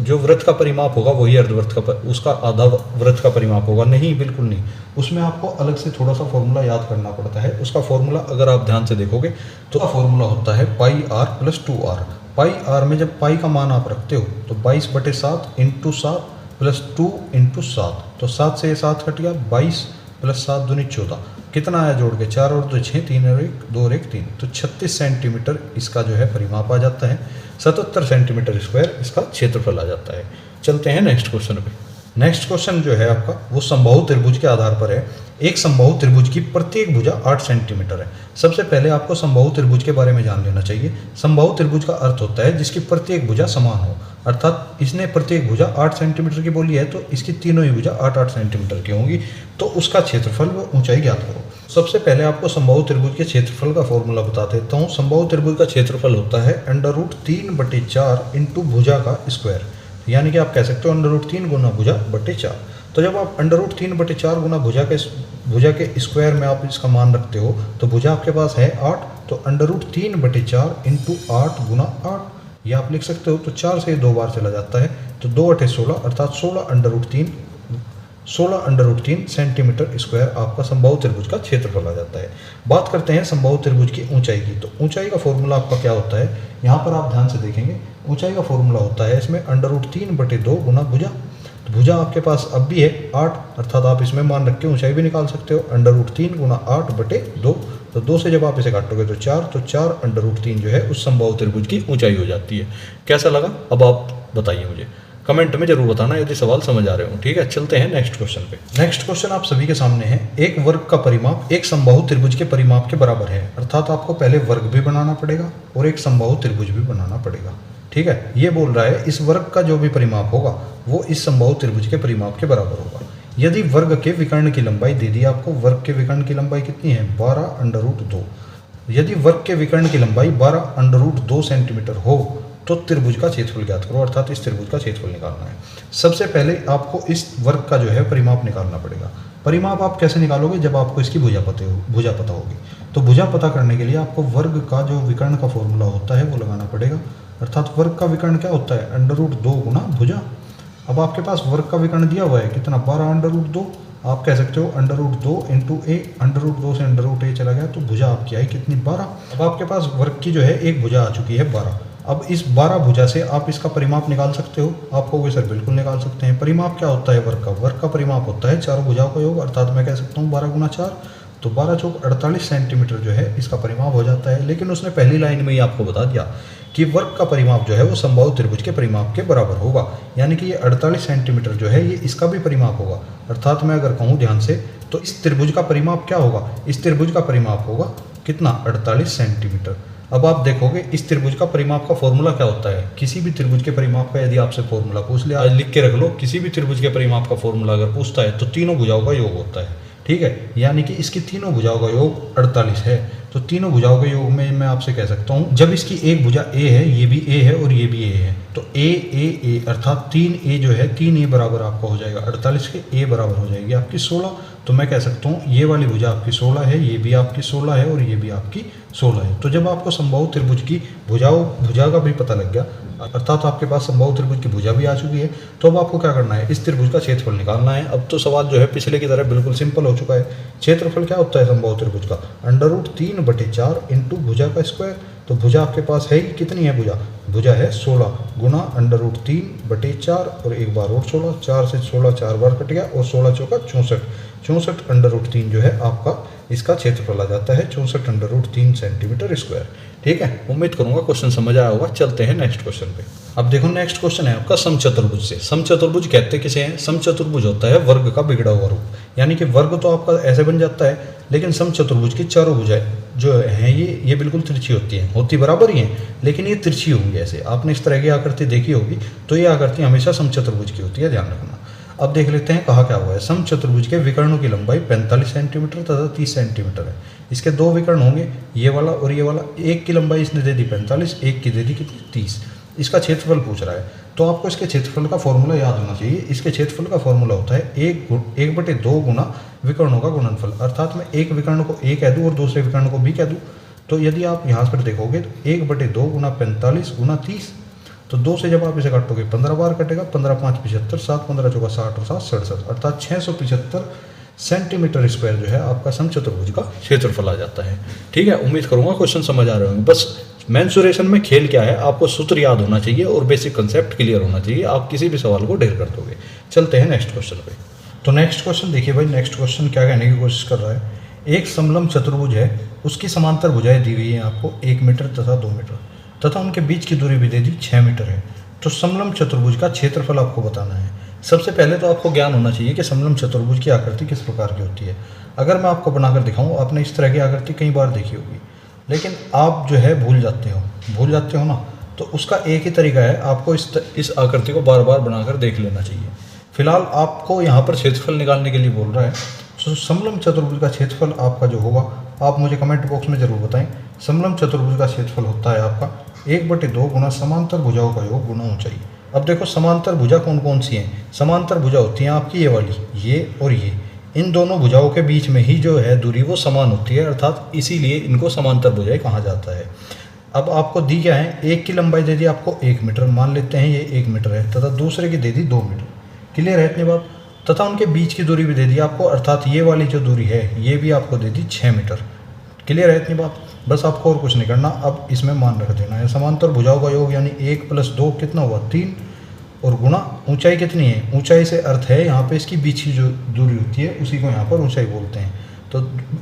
जो वृत्त का परिमाप होगा वही अर्धवृत्त का उसका आधा वृत्त का परिमाप होगा, नहीं, बिल्कुल नहीं। उसमें आपको अलग से थोड़ा सा फॉर्मूला याद करना पड़ता है। उसका फॉर्मूला अगर आप ध्यान से देखोगे तो फॉर्मूला होता है pi r plus 2r। Pi r में जब पाई का मान आप रखते हो तो 22/7 इंटू 7 प्लस 2 इंटू 7, तो 7 से 7 कट गया, 22 प्लस 7 दूनी 14, कितना आया जोड़ के 4 और 2 6, 3 और 1 2 और 1 3, तो 36 सेंटीमीटर इसका जो है परिमाप आ जाता है। 77 सेंटीमीटर स्क्वायर इसका क्षेत्रफल आ जाता है। चलते हैं नेक्स्ट क्वेश्चन पे। नेक्स्ट क्वेश्चन जो है आपका वो समबाहु त्रिभुज के आधार पर है। एक समबाहु त्रिभुज की प्रत्येक भुजा 8 सेंटीमीटर है। सबसे पहले आपको समबाहु त्रिभुज के बारे में जान लेना चाहिए। समबाहु त्रिभुज का अर्थ होता है जिसकी प्रत्येक भुजा समान हो, अर्थात इसने प्रत्येक भुजा 8 सेंटीमीटर की बोली है तो इसकी तीनों ही भुजा 8-8 सेंटीमीटर की होंगी, तो उसका क्षेत्रफल व ऊंचाई ज्ञात करो। सबसे पहले आपको समबाहु त्रिभुज के क्षेत्रफल का फॉर्मूला बता देता हूँ। समबाहु त्रिभुज का क्षेत्रफल होता है √3/4 इंटू भुजा का स्क्वायर, यानी कि आप कह सकते हो √3 गुना भुजा बटे 4। तो जब आप √3/4 गुना भुजा के स्क्वायर में आप इसका मान रखते हो तो भुजा आपके पास है 8, तो √3/4 इंटू 8 गुना 8 ये आप लिख सकते हो। तो 4 से 2 बार चला जाता है, तो 2 8 16 अर्थात 16 सेंटीमीटर स्क्वायर आपका समबाहु त्रिभुज का क्षेत्रफल आ जाता है। बात करते हैं समबाहु त्रिभुज की ऊंचाई की। तो ऊंचाई का फॉर्मूला आपका क्या होता है, यहाँ पर आप ध्यान से देखेंगे ऊंचाई का फॉर्मूला होता है इसमें √3/2 गुना भुजा। तो भुजा आपके पास अब भी है 8, अर्थात आप इसमें मान रख के ऊंचाई भी निकाल सकते हो √3 गुना 8/2। तो 2 से जब आप इसे काटोगे तो 4, तो 4 √3 जो है उस समबाहु त्रिभुज की ऊंचाई हो जाती है। कैसा लगा अब आप बताइए मुझे, कमेंट में जरूर बताना यदि सवाल समझ आ रहे हो। ठीक है, चलते हैं नेक्स्ट क्वेश्चन पे। नेक्स्ट क्वेश्चन आप सभी के सामने है। एक वर्ग का परिमाप एक समबाहु त्रिभुज के परिमाप के बराबर है, अर्थात आपको पहले वर्ग भी बनाना पड़ेगा और एक समबाहु त्रिभुज भी बनाना पड़ेगा। ठीक है, ये बोल रहा है इस वर्ग का जो भी परिमाप होगा वो इस समबाहु त्रिभुज के परिमाप के बराबर होगा। यदि वर्ग के विकर्ण की लंबाई दे दी आपको, वर्ग के विकर्ण की लंबाई कितनी है 12√2। यदि वर्ग के विकर्ण की लंबाई 12√2 सेंटीमीटर हो तो त्रिभुज का क्षेत्रफल ज्ञात करो, अर्थात इस त्रिभुज का क्षेत्रफल निकालना है। सबसे पहले आपको इस वर्ग का जो है परिमाप निकालना पड़ेगा। परिमाप आप कैसे निकालोगे, जब आपको इसकी भुजा पता होगी। तो भुजा पता करने के लिए आपको वर्ग का जो विकर्ण का फॉर्मूला होता है वो लगाना पड़ेगा, अर्थात वर्ग का विकर्ण क्या होता है √2 गुना भुजा। अब आपके पास वर्ग का विकर्ण दिया हुआ है कितना 12√2, आप कह सकते हो √2 इंटू ए, √2 से √a चला गया तो भुजा आपकी आई कितनी 12। अब आपके पास वर्ग की जो है एक भुजा आ चुकी है 12। अब इस 12 भुजा से आप इसका परिमाप निकाल सकते हो। आप कहोगे सर बिल्कुल निकाल सकते हैं। परिमाप क्या होता है वर्ग का? वर्ग का परिमाप होता है चारों भुजाओं का योग, अर्थात मैं कह सकता हूँ 12 गुना 4, तो 12 चौक 48 सेंटीमीटर जो है इसका परिमाप हो जाता है। लेकिन उसने पहली लाइन में ही आपको बता दिया कि वर्ग का परिमाप जो है वो समबाहु त्रिभुज के परिमाप के बराबर होगा, यानी कि ये 48 सेंटीमीटर जो है ये इसका भी परिमाप होगा। अर्थात मैं अगर कहूँ ध्यान से तो इस त्रिभुज का परिमाप क्या होगा? इस त्रिभुज का परिमाप होगा कितना? 48 सेंटीमीटर। अब आप देखोगे इस त्रिभुज का परिमाप का फॉर्मूला क्या होता है? किसी भी त्रिभुज के परिमाप का यदि आपसे फॉर्मूला पूछ लिया, आज लिख के रख लो, किसी भी त्रिभुज के परिमाप का फॉर्मूला अगर पूछता है तो तीनों भुजाओं का योग होता है, ठीक है। यानी कि इसकी तीनों भुजाओं का योग 48 है, तो तीनों भुजाओं के योग में मैं आपसे कह सकता हूँ जब इसकी एक भुजा ए है, ये भी ए है और ये भी ए है, तो ए अर्थात 3a जो है 3a बराबर आपका हो जाएगा 48 के, ए बराबर हो जाएगी आपकी 16। तो मैं कह सकता हूँ ये वाली भुजा आपकी 16 है, ये भी आपकी 16 है और ये भी आपकी 16 है। तो जब आपको समबाहु त्रिभुज की भुजा का भी पता लग गया, अर्थात आपके पास समबाहु त्रिभुज की भुजा भी आ चुकी है, तो अब आपको क्या करना है? इस त्रिभुज का क्षेत्रफल निकालना है। अब तो सवाल जो है पिछले की तरह बिल्कुल सिंपल हो चुका है। क्षेत्रफल क्या होता है समबाहु त्रिभुज का? √3/4 इंटू भुजा का स्क्वायर। तो भुजा आपके पास है ही, कितनी है भुजा? भुजा है 16 गुना √3/4 और एक बार और 16, 4 से 16 4 बार कट गया और 16 चौका 64, 64 √3 जो है आपका इसका क्षेत्रफल आ जाता है 64 √3 सेंटीमीटर स्क्वायर। ठीक है, उम्मीद करूंगा क्वेश्चन समझ आया होगा। चलते हैं नेक्स्ट क्वेश्चन पे। अब देखो नेक्स्ट क्वेश्चन है आपका समचतुर्भुज से। समचतुर्भुज कहते किसे हैं? समचतुर्भुज होता है वर्ग का बिगड़ा हुआ रूप, यानी कि वर्ग तो आपका ऐसे बन जाता है, लेकिन समचतुर्भुज की चारों भुजाएं जो हैं ये बिल्कुल तिरछी होती बराबर ही हैं, लेकिन ये तिरछी होंगी। ऐसे आपने इस तरह की आकृति देखी होगी, तो ये आकृति हमेशा समचतुर्भुज की होती है, ध्यान रखना। अब देख लेते हैं कहा क्या हुआ है। समचतुर्भुज के विकर्णों की लंबाई 45 सेंटीमीटर तथा 30 सेंटीमीटर है। इसके दो विकर्ण होंगे, ये वाला और ये वाला। एक की लंबाई इसने दे दी 45, एक की दे दी कितनी? 30। इसका क्षेत्रफल पूछ रहा है, तो आपको इसके क्षेत्रफल का फॉर्मूला याद होना चाहिए। इसके क्षेत्रफल का फॉर्मूला होता है 1/2 गुना विकर्णों का गुणनफल, अर्थात मैं एक विकर्ण को ए कह दूँ और दूसरे विकर्ण को बी कह दूँ। तो यदि आप यहाँ पर देखोगे तो 1/2 गुना 45 गुना 30, तो 2 से जब आप इसे काटोगे 15 बार कटेगा, 15 5 75, 7 15 चौका 60 और 7 67, अर्थात 675 सेंटीमीटर स्क्वायर जो है आपका समचतुर्भुज का क्षेत्रफल आ जाता है। ठीक है, उम्मीद करूंगा क्वेश्चन समझ आ रहे होंगे। बस मेंसुरेशन में खेल क्या है, आपको सूत्र याद होना चाहिए और बेसिक कंसेप्ट क्लियर होना चाहिए, आप किसी भी सवाल को ढेर कर दोगे। चलते हैं नेक्स्ट क्वेश्चन पे। तो नेक्स्ट क्वेश्चन देखिए भाई, नेक्स्ट क्वेश्चन क्या कहने की कोशिश कर रहा है। एक समलंब चतुर्भुज है, उसकी समांतर भुजाएं दी हुई है आपको 1 मीटर तथा 2 मीटर, तथा उनके बीच की दूरी भी दे दी 6 मीटर है। तो समलंब चतुर्भुज का क्षेत्रफल आपको बताना है। सबसे पहले तो आपको ज्ञान होना चाहिए कि समलंब चतुर्भुज की आकृति किस प्रकार की होती है। अगर मैं आपको बनाकर दिखाऊं, आपने इस तरह की आकृति कई बार देखी होगी, लेकिन आप जो है भूल जाते हो ना, तो उसका एक ही तरीका है, आपको इस आकृति को बार बार बनाकर देख लेना चाहिए। फिलहाल आपको यहाँ पर क्षेत्रफल निकालने के लिए बोल रहा है। तो समलंब चतुर्भुज का क्षेत्रफल आपका जो होगा, आप मुझे कमेंट बॉक्स में जरूर बताएं। समलंब चतुर्भुज का क्षेत्रफल होता है आपका 1/2 गुना समांतर भुजाओं का योग गुना ऊंचाई। अब देखो समांतर भुजा कौन कौन सी हैं? समांतर भुजा होती हैं आपकी ये वाली, ये और ये। इन दोनों भुजाओं के बीच में ही जो है दूरी वो समान होती है, अर्थात इसीलिए इनको समांतर भुजाएं कहा जाता है। अब आपको दी क्या है? एक की लंबाई दे दी आपको 1 मीटर, मान लेते हैं ये 1 मीटर है, तथा दूसरे की दे दी 2 मीटर। क्लियर है इतनी बात? तथा उनके बीच की दूरी भी दे दी आपको, अर्थात ये वाली जो दूरी है ये भी आपको दे दी 6 मीटर। क्लियर है इतनी बात? बस आपको और कुछ नहीं करना, अब इसमें मान रख देना है। समांतर भुजाओं का योग यानी 1 + 2 कितना हुआ? 3, और गुना ऊंचाई कितनी है? ऊंचाई से अर्थ है यहाँ पे इसकी बीच की जो दूरी होती है उसी को यहाँ पर ऊंचाई बोलते हैं। तो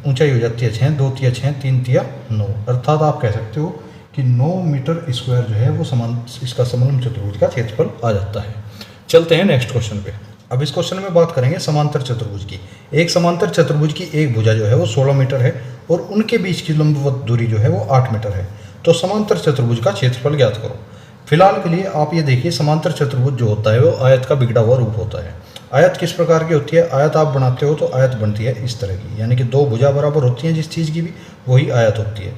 ऊंचाई हो जाती है 6, 2 तिया 6, 3 तिया 9, अर्थात आप कह सकते हो कि 9 मीटर स्क्वायर जो है वो इसका समलंब चतुर्भुज का क्षेत्रफल आ जाता है। चलते हैं नेक्स्ट क्वेश्चन पे। अब इस क्वेश्चन में बात करेंगे समांतर चतुर्भुज की। एक समांतर चतुर्भुज की एक भुजा जो है वो 16 मीटर है और उनके बीच की लंबवत दूरी जो है वो 8 मीटर है। तो समांतर चतुर्भुज का क्षेत्रफल ज्ञात करो। फिलहाल के लिए आप ये देखिए, समांतर चतुर्भुज जो होता है वो आयत का बिगड़ा हुआ रूप होता है। आयत किस प्रकार की होती है? आयत आप बनाते हो तो आयत बनती है इस तरह की, यानी कि 2 भुजा बराबर होती हैं जिस चीज़ की भी, वही आयत होती है।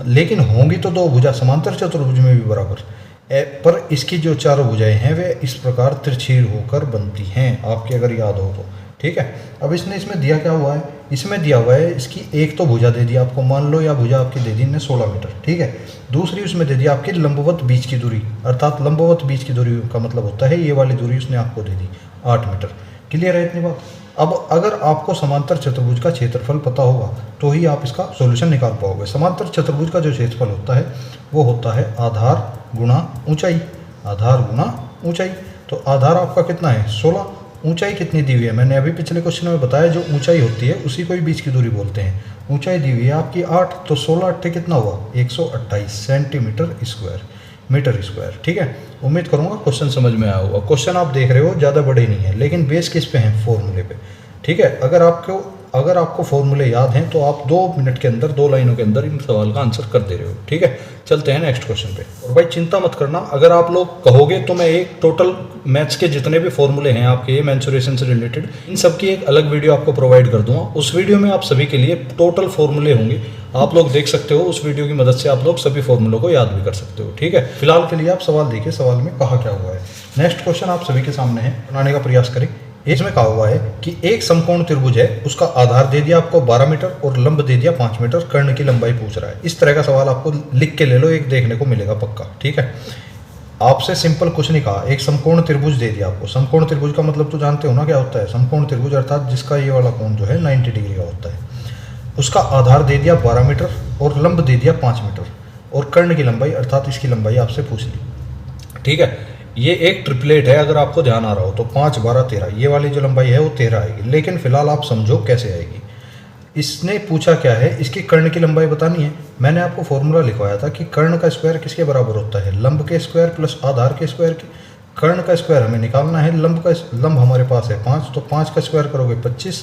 लेकिन होंगी तो 2 भुजा समांतर चतुर्भुज में भी बराबर, पर इसकी जो चारों भुजाएं हैं वे इस प्रकार तिरछी होकर बनती हैं, आपके अगर याद हो तो। ठीक है, अब इसमें दिया क्या हुआ है? इसमें दिया हुआ है इसकी एक तो भुजा दे दी आपको, मान लो या भुजा आपकी दे दी ने 16 मीटर। ठीक है, दूसरी उसमें दे दी आपकी लंबवत बीच की दूरी, अर्थात लंबवत बीच की दूरी का मतलब होता है ये वाली दूरी उसने आपको दे दी 8 मीटर। क्लियर है इतनी बात? अब अगर आपको समांतर चतुर्भुज का क्षेत्रफल पता होगा तो ही आप इसका सॉल्यूशन निकाल पाओगे। समांतर चतुर्भुज का जो क्षेत्रफल होता है वो होता है आधार गुणा ऊंचाई, आधार गुणा ऊंचाई। तो आधार आपका कितना है 16, ऊंचाई कितनी दी हुई है मैंने अभी पिछले क्वेश्चन में बताया, जो ऊंचाई होती है उसी को ही बीच की दूरी बोलते हैं। ऊंचाई दी हुई है आपकी 8, तो 16 8 कितना हुआ 128 सेंटीमीटर स्क्वायर, मीटर स्क्वायर। ठीक है, उम्मीद करूंगा क्वेश्चन समझ में आया होगा। क्वेश्चन आप देख रहे हो ज़्यादा बड़े नहीं है, लेकिन बेस किस पे है, फॉर्मूले पे। ठीक है, अगर आपको फॉर्मूले याद हैं तो आप 2 मिनट के अंदर 2 लाइनों के अंदर इन सवाल का आंसर कर दे रहे हो। ठीक है, चलते हैं नेक्स्ट क्वेश्चन पे। और भाई चिंता मत करना, अगर आप लोग कहोगे तो मैं एक टोटल मैथ्स के जितने भी फॉर्मूले हैं आपके ये मेंसुरेशन से रिलेटेड, इन सब की एक अलग वीडियो आपको प्रोवाइड कर दूंगा। उस वीडियो में आप सभी के लिए टोटल फॉर्मूले होंगे, आप लोग देख सकते हो। उस वीडियो की मदद से आप लोग सभी फॉर्मूलों को याद भी कर सकते हो। ठीक है, फिलहाल के लिए आप सवाल देखिए, सवाल में कहा क्या हुआ है। नेक्स्ट क्वेश्चन आप सभी के सामने है, बनाने का प्रयास करें। इसमें कहा हुआ है कि एक समकोण त्रिभुज है, उसका आधार दे दिया आपको 12 मीटर और लंब दे दिया 5 मीटर, कर्ण की लंबाई पूछ रहा है। इस तरह का सवाल आपको लिख के ले लो, एक देखने को मिलेगा पक्का। ठीक है, आपसे सिंपल कुछ नहीं कहा, एक समकोण त्रिभुज दे दिया आपको। समकोण त्रिभुज का मतलब तो जानते हो ना क्या होता है। समकोण त्रिभुज अर्थात जिसका ये वाला कोण जो है 90 डिग्री का होता है, उसका आधार दे दिया 12 मीटर और लंब दे दिया 5 मीटर, और कर्ण की लंबाई अर्थात इसकी लंबाई आपसे पूछ ली। ठीक है, ये एक ट्रिपलेट है, अगर आपको ध्यान आ रहा हो तो 5 12 13, ये वाली जो लंबाई है वो 13 आएगी। लेकिन फिलहाल आप समझो कैसे आएगी। इसने पूछा क्या है, इसकी कर्ण की लंबाई बतानी है। मैंने आपको फॉर्मूला लिखवाया था कि कर्ण का स्क्वायर किसके बराबर होता है, लंब के स्क्वायर प्लस आधार के स्क्वायर के। कर्ण का स्क्वायर हमें निकालना है, लंब हमारे पास है 5, तो 5 का स्क्वायर करोगे 25,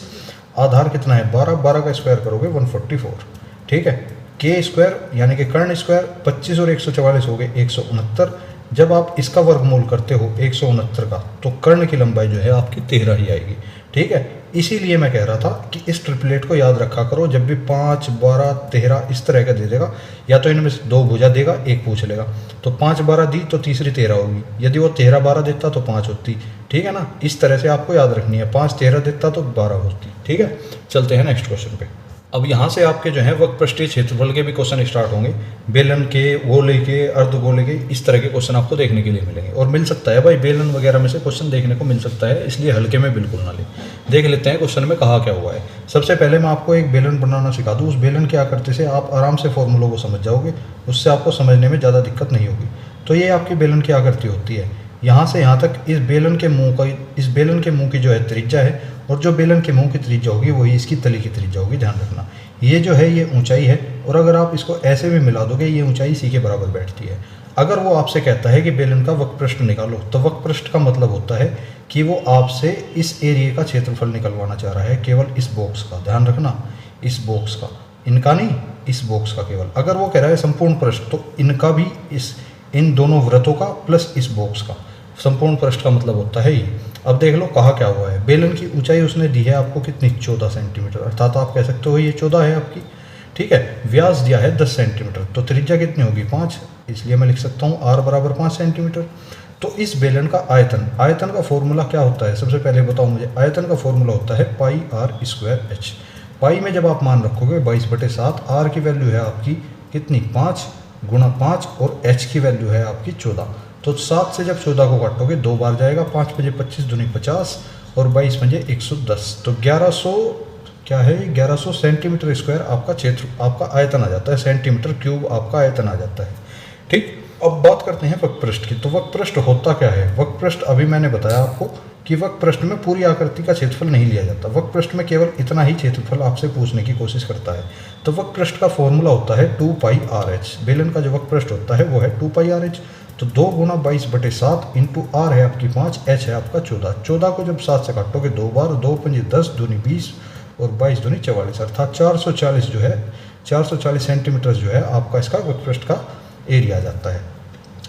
आधार कितना है 12, 12 का स्क्वायर करोगे 144। ठीक है, के स्क्वायर यानी कि कर्ण स्क्वायर 25 और 144 हो गए 169। जब आप इसका वर्गमूल करते हो 169 का, तो कर्ण की लंबाई जो है आपकी 13 ही आएगी। ठीक है, इसीलिए मैं कह रहा था कि इस ट्रिपलेट को याद रखा करो। जब भी 5 12 13 इस तरह का दे देगा, या तो इनमें से 2 भुजा देगा, एक पूछ लेगा। तो 5 12 दी तो तीसरी 13 होगी, यदि वो 13 12 देता तो 5 होती। ठीक है ना, इस तरह से आपको याद रखनी है। 5 13 देता तो 12 होती। ठीक है, चलते हैं नेक्स्ट क्वेश्चन पे। अब यहाँ से आपके जो है वक्रपृष्ठीय क्षेत्रफल के भी क्वेश्चन स्टार्ट होंगे, बेलन के, गोले के, अर्धगोले के, इस तरह के क्वेश्चन आपको देखने के लिए मिलेंगे। और मिल सकता है भाई, बेलन वगैरह में से क्वेश्चन देखने को मिल सकता है, इसलिए हल्के में बिल्कुल ना ले। देख लेते हैं क्वेश्चन में कहा क्या हुआ है। सबसे पहले मैं आपको एक बेलन बनाना सिखा दूँ, उस बेलन के आकृति से आप आराम से फॉर्मूलों को समझ जाओगे, उससे आपको समझने में ज़्यादा दिक्कत नहीं होगी। तो ये आपकी बेलन की आकृति होती है, यहाँ से यहाँ तक इस बेलन के मुंह की जो है त्रिज्या है, और जो बेलन के मुंह की त्रिज्या होगी वही इसकी तली की त्रिज्या होगी, ध्यान रखना। ये जो है ये ऊंचाई है, और अगर आप इसको ऐसे भी मिला दोगे ये ऊंचाई इसी के बराबर बैठती है। अगर वो आपसे कहता है कि बेलन का वक्रपृष्ठ निकालो, तो वक्रपृष्ठ का मतलब होता है कि वो आपसे इस एरिया का क्षेत्रफल निकलवाना चाह रहा है, केवल इस बॉक्स का, ध्यान रखना, इस बॉक्स का, इनका नहीं, इस बॉक्स का केवल। अगर वो कह रहा है संपूर्ण पृष्ठ, तो इनका भी इन दोनों वृत्तों का प्लस इस बॉक्स का, संपूर्ण पृष्ठ का मतलब होता है ये। अब देख लो कहा क्या हुआ है। बेलन की ऊंचाई उसने दी है आपको कितनी, 14 सेंटीमीटर, अर्थात आप कह सकते हो ये 14 है आपकी। ठीक है, व्यास दिया है 10 सेंटीमीटर, तो त्रिज्या कितनी होगी 5, इसलिए मैं लिख सकता हूँ r बराबर 5 सेंटीमीटर। तो इस बेलन का आयतन का फॉर्मूला क्या होता है, सबसे पहले बताओ मुझे। आयतन का फॉर्मूला होता है पाई r स्क्वायर h। पाई में जब आप मान रखोगे 22/7, r की वैल्यू है आपकी कितनी 5 गुणा 5, और h की वैल्यू है आपकी 14। तो 7 से जब 14 को काटोगे 2 बार जाएगा, 5 बजे 25 दूनी 50 और 22 बजे 110, तो 1100 क्या है, 1100 सेंटीमीटर स्क्वायर आपका क्षेत्र, आपका आयतन आ जाता है, सेंटीमीटर क्यूब आपका आयतन आ जाता है। ठीक, अब बात करते हैं वक्रपृष्ठ की। तो वक्रपृष्ठ होता क्या है, वक्रपृष्ठ अभी मैंने बताया आपको कि वक्रपृष्ठ में पूरी आकृति का क्षेत्रफल नहीं लिया जाता, वक्रपृष्ठ में केवल इतना ही क्षेत्रफल आपसे पूछने की कोशिश करता है। तो वक्रपृष्ठ का फॉर्मूला होता है 2πRh। बेलन का जो वक्रपृष्ठ होता है वो है 2πRh। तो 2 गुणा 22/7 इंटू r है आपकी 5, h है आपका 14। 14 को जब 7 से काटोगे 2 बार, 2 पंजे 10 दूनी 20 और 22 दूनी 44, अर्थात 440 जो है 440 सेंटीमीटर जो है आपका इसका वक्रपृष्ठ का एरिया आ जाता है।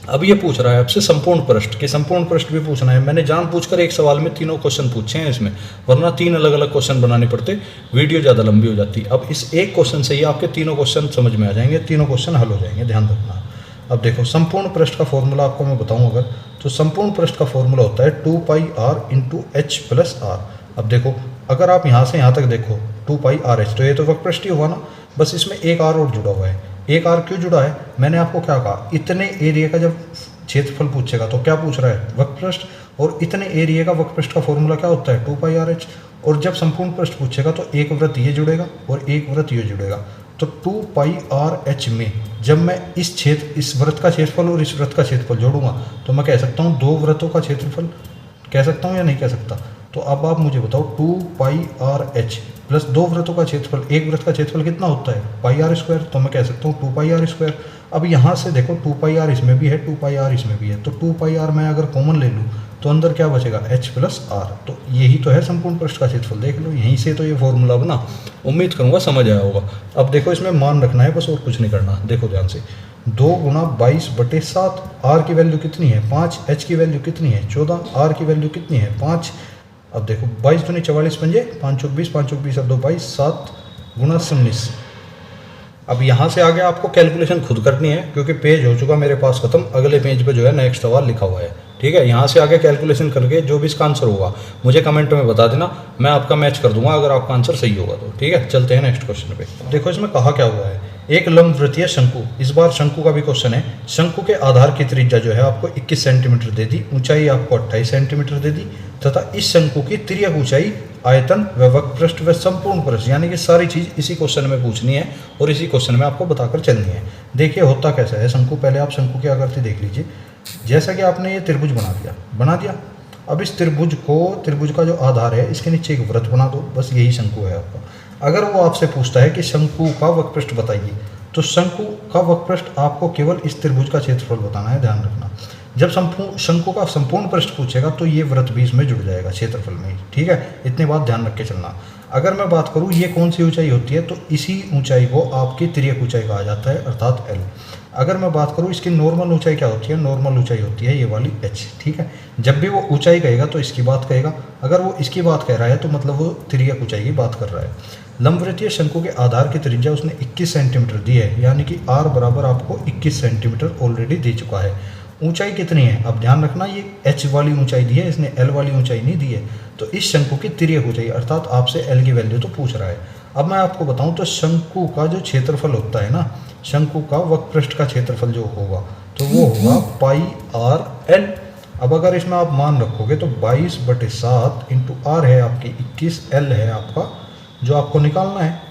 अब ये पूछ रहा है आपसे संपूर्ण पृष्ठ के, संपूर्ण पृष्ठ भी पूछना है। मैंने जानबूझकर एक सवाल में तीनों क्वेश्चन पूछे हैं इसमें, वरना 3 अलग अलग क्वेश्चन बनाने पड़ते, वीडियो ज़्यादा लंबी हो जाती। अब इस एक क्वेश्चन से ही आपके तीनों क्वेश्चन समझ में आ जाएंगे, तीनों क्वेश्चन हल हो जाएंगे, ध्यान रखना। अब देखो संपूर्ण पृष्ठ का फॉर्मूला आपको मैं बताऊं अगर, तो संपूर्ण पृष्ठ का फॉर्मूला होता है 2πr into h plus r। अब देखो अगर आप यहाँ से यहाँ तक देखो 2πRh, तो ये तो वक्रपृष्ठ ही हुआ ना, बस इसमें एक r और जुड़ा हुआ है। एक r क्यों जुड़ा है, मैंने आपको क्या कहा, इतने एरिया का जब क्षेत्रफल पूछेगा तो क्या पूछ रहा है, वक्रपृष्ठ, और इतने एरिया का वक्रपृष्ठ का फॉर्मूला क्या होता है, 2πr/h। और जब संपूर्ण पृष्ठ पूछेगा तो एक वृत्त ये जुड़ेगा और एक वृत्त ये जुड़ेगा, तो 2πr/h में जब मैं इस वृत्त का क्षेत्रफल और इस वृत्त का क्षेत्रफल जोड़ूंगा तो मैं कह सकता हूँ दो वृत्तों का क्षेत्रफल, कह सकता हूँ या नहीं कह सकता। तो अब आप मुझे बताओ 2πr/h प्लस दो वृत्तों का क्षेत्रफल, एक वृत्त का क्षेत्रफल कितना होता है, πr², तो मैं कह सकता हूँ 2πr²। अब यहाँ से देखो 2πr इसमें भी है, 2πr इसमें भी है, तो 2πr मैं अगर कॉमन ले लूँ तो अंदर क्या बचेगा, h + r। तो यही तो है संपूर्ण पृष्ठ का क्षेत्रफल, देख लो यहीं से तो ये फॉर्मूला बना। उम्मीद करूँगा समझ आया होगा। अब देखो इसमें मान रखना है बस, और कुछ नहीं करना। देखो ध्यान से, 2 × 22/7, r की वैल्यू कितनी है 5, h की वैल्यू कितनी है 14, r की वैल्यू कितनी है 5। अब देखो 22 दूनी 44 पंजे 5 चौक 20, 5 चौक 20 और 2 22, 7 × 19। अब यहाँ से आगे आपको कैलकुलेशन खुद करनी है क्योंकि पेज हो चुका मेरे पास खत्म। अगले पेज पे जो है नेक्स्ट सवाल लिखा हुआ है, ठीक है। यहाँ से आगे कैलकुलेशन करके जो भी इसका आंसर होगा मुझे कमेंट में बता देना, मैं आपका मैच कर दूंगा अगर आपका आंसर सही होगा तो, ठीक है। चलते हैं नेक्स्ट क्वेश्चन पे। देखो इसमें कहा क्या हुआ है, एक लंबवृत्तीय शंकु, इस बार शंकु का भी क्वेश्चन है। शंकु के आधार की त्रिज्या जो है आपको 21 सेंटीमीटर दे दी, ऊंचाई आपको 28 सेंटीमीटर दे दी, तथा इस शंकु की तिर्यक ऊंचाई, आयतन व वक्रपृष्ठ व संपूर्ण पृष्ठ, यानी कि सारी चीज इसी क्वेश्चन में पूछनी है और इसी क्वेश्चन में आपको बताकर चलनी है। देखिए होता कैसा है शंकु, पहले आप शंकु की आकृति देख लीजिए। जैसा कि आपने ये त्रिभुज बना दिया। अब इस त्रिभुज का जो आधार है इसके नीचे एक वृत्त बना दो, बस यही शंकु है आपका। अगर वो आपसे पूछता है कि शंकु का वक्रपृष्ठ बताइए, तो शंकु का वक्रपृष्ठ आपको केवल इस त्रिभुज का क्षेत्रफल बताना है, ध्यान रखना। जब शंकु का संपूर्ण पृष्ठ पूछेगा तो ये वृत्त भी इसमें जुड़ जाएगा क्षेत्रफल में ही, ठीक है। इतनी बात ध्यान रख के चलना। अगर मैं बात करूँ ये कौन सी ऊंचाई होती है, तो इसी ऊंचाई को आपकी तिर्यक ऊंचाई कहा जाता है, अर्थात L। अगर मैं बात करूँ इसकी नॉर्मल ऊंचाई क्या होती है, नॉर्मल ऊंचाई होती है ये वाली h, ठीक है। जब भी वो ऊंचाई कहेगा तो इसकी बात कहेगा, अगर वो इसकी बात कह रहा है तो मतलब वो तिर्यक ऊंचाई की बात कर रहा है। लंबवृत्तीय शंकु के आधार की त्रिज्या उसने 21 सेंटीमीटर दी है, यानी कि r बराबर आपको 21 सेंटीमीटर ऑलरेडी दे चुका है। ऊंचाई कितनी है, अब ध्यान रखना ये h वाली ऊंचाई दी है, इसने l वाली ऊंचाई नहीं दी है। तो इस शंकु की तिर्यक ऊंचाई अर्थात आपसे l की वैल्यू तो पूछ रहा है। अब मैं आपको बताऊं तो शंकु का जो क्षेत्रफल होता है ना, शंकु का वक्रपृष्ठ का क्षेत्रफल जो होगा तो वो होगा πr/l। अब अगर इसमें आप मान रखोगे तो 22/7 इंटू r है आपकी 21, l है आपका जो आपको निकालना है।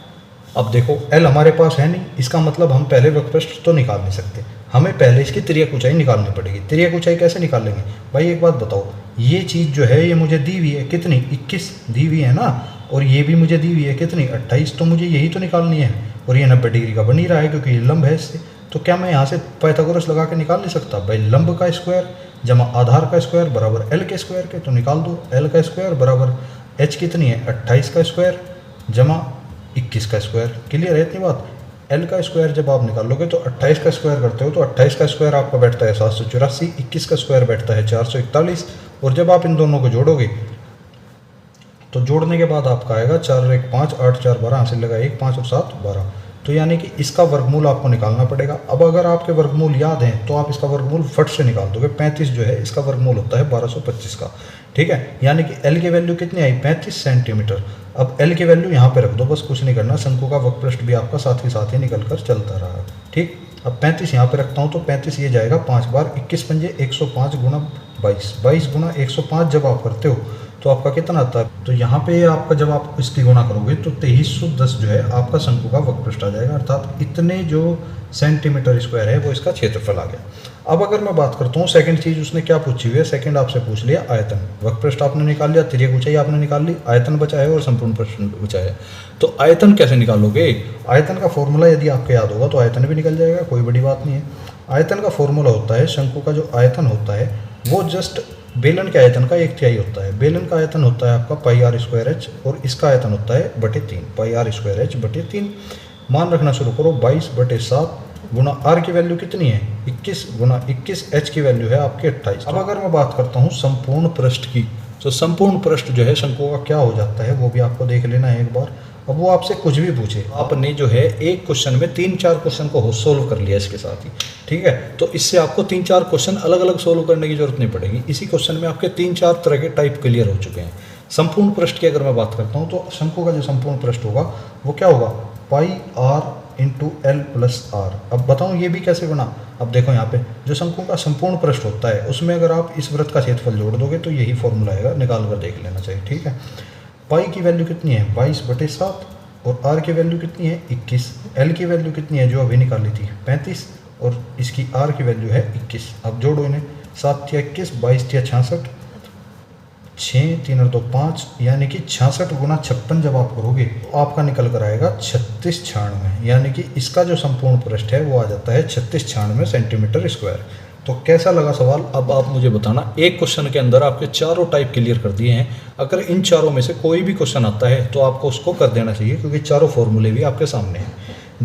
अब देखो l हमारे पास है नहीं, इसका मतलब हम पहले वक्रपृष्ठ तो निकाल नहीं सकते, हमें पहले इसकी तिर्यक ऊंचाई निकालनी पड़ेगी। तिर्यक ऊंचाई कैसे निकालेंगे भाई, एक बात बताओ, ये चीज़ जो है ये मुझे दी हुई है कितनी, 21 दी हुई है ना, और ये भी मुझे दी हुई है कितनी, 28, तो मुझे यही तो निकालनी है। और ये 90 डिग्री का बन ही रहा है क्योंकि ये लंब है इससे, तो क्या मैं यहाँ से पाइथागोरस लगा के निकाल नहीं सकता भाई, लंब का स्क्वायर जमा आधार का स्क्वायर बराबर l के स्क्वायर के, तो निकाल दो। l का स्क्वायर बराबर h कितनी है 28 का स्क्वायर जमा 21 का स्क्वायर, क्लियर है इतनी बात। l का स्क्वायर जब आप निकालोगे तो 28 का स्क्वायर करते हो तो 28 का स्क्वायर आपका बैठता है 784, 21 का स्क्वायर बैठता है 441, और जब आप इन दोनों को जोड़ोगे तो जोड़ने के बाद आपका आएगा 4 और 1 5, 8 4 12, हासिल लगा 1 5 और 7 12, तो यानी कि इसका वर्गमूल आपको निकालना पड़ेगा। अब अगर आपके वर्गमूल याद हैं तो आप इसका वर्गमूल फट से निकाल दोगे। 35 जो है इसका वर्गमूल होता है 1225 का, ठीक है। यानी कि l की वैल्यू कितनी आई 35 सेंटीमीटर। अब l की वैल्यू यहाँ पे रख दो, बस कुछ नहीं करना। शंकु का वक्रपृष्ठ भी आपका साथ ही निकल कर चलता रहा, ठीक। अब 35 यहाँ पे रखता हूँ तो 35 ये जाएगा 5 बार, 21 पंजे 105 गुना 22, 22 गुना 105 जब आप करते हो तो आपका कितना आता है, तो यहाँ पे आपका जब आप इसकी गुणा करोगे तो 2310 जो है आपका शंकु का वक्रपृष्ठ आ जाएगा, अर्थात इतने जो सेंटीमीटर स्क्वायर है वो इसका क्षेत्रफल आ गया। अब अगर मैं बात करता हूँ सेकंड चीज उसने क्या पूछी हुई है, सेकंड आपसे पूछ लिया आयतन। वक्रपृष्ठ आपने निकाल लिया, तिर्यक ऊंचाई आपने निकाल ली, आयतन बचा है और संपूर्ण पृष्ठ बचा है। तो आयतन कैसे निकालोगे, आयतन का फॉर्मूला यदि आपको याद होगा तो आयतन भी निकल जाएगा, कोई बड़ी बात नहीं है। आयतन का फॉर्मूला होता है, शंकु का जो आयतन होता है वो जस्ट बेलन के आयतन का 1/3 होता है। बेलन का आयतन होता है आपका πr²h और इसका आयतन होता है /3, πr²h/3। मान रखना शुरू करो, 22/7 गुना r की वैल्यू कितनी है 21 गुना 21, h की वैल्यू है आपके 28। अब अगर मैं बात करता हूँ संपूर्ण पृष्ठ की, तो संपूर्ण पृष्ठ जो है शंकु का क्या हो जाता है वो भी आपको देख लेना है एक बार। अब वो आपसे कुछ भी पूछे, आपने जो है एक क्वेश्चन में 3-4 क्वेश्चन को सोल्व कर लिया इसके साथ ही, ठीक है। तो इससे आपको 3-4 क्वेश्चन अलग अलग सोल्व करने की जरूरत नहीं पड़ेगी, इसी क्वेश्चन में आपके 3-4 तरह के टाइप क्लियर हो चुके हैं। संपूर्ण पृष्ठ की अगर मैं बात करता हूँ तो शंकु का जो संपूर्ण पृष्ठ होगा वो क्या होगा, इंटू एल प्लस आर। अब बताऊँ ये भी कैसे बना। अब देखो यहाँ पे जो शंकु का संपूर्ण पृष्ठ होता है उसमें अगर आप इस वृत्त का क्षेत्रफल जोड़ दोगे तो यही फॉर्मूला आएगा, निकाल कर देख लेना चाहिए, ठीक है। पाई की वैल्यू कितनी है 22/7 और आर की वैल्यू कितनी है 21। एल की वैल्यू कितनी है जो अभी निकाली थी 35 और इसकी आर की वैल्यू है 21। अब जोड़ो इन्हें, 7 या 21, 22 या 66, 6 3 और 2 5, यानी कि 66 गुना 56 जब आप करोगे तो आपका निकल कर आएगा 3696, यानी कि इसका जो संपूर्ण पृष्ठ है वो आ जाता है 3696 सेंटीमीटर स्क्वायर। तो कैसा लगा सवाल, अब आप मुझे बताना। एक क्वेश्चन के अंदर आपके चारों टाइप क्लियर कर दिए हैं। अगर इन चारों में से कोई भी क्वेश्चन आता है तो आपको उसको कर देना चाहिए, क्योंकि चारों फॉर्मूले भी आपके सामने हैं।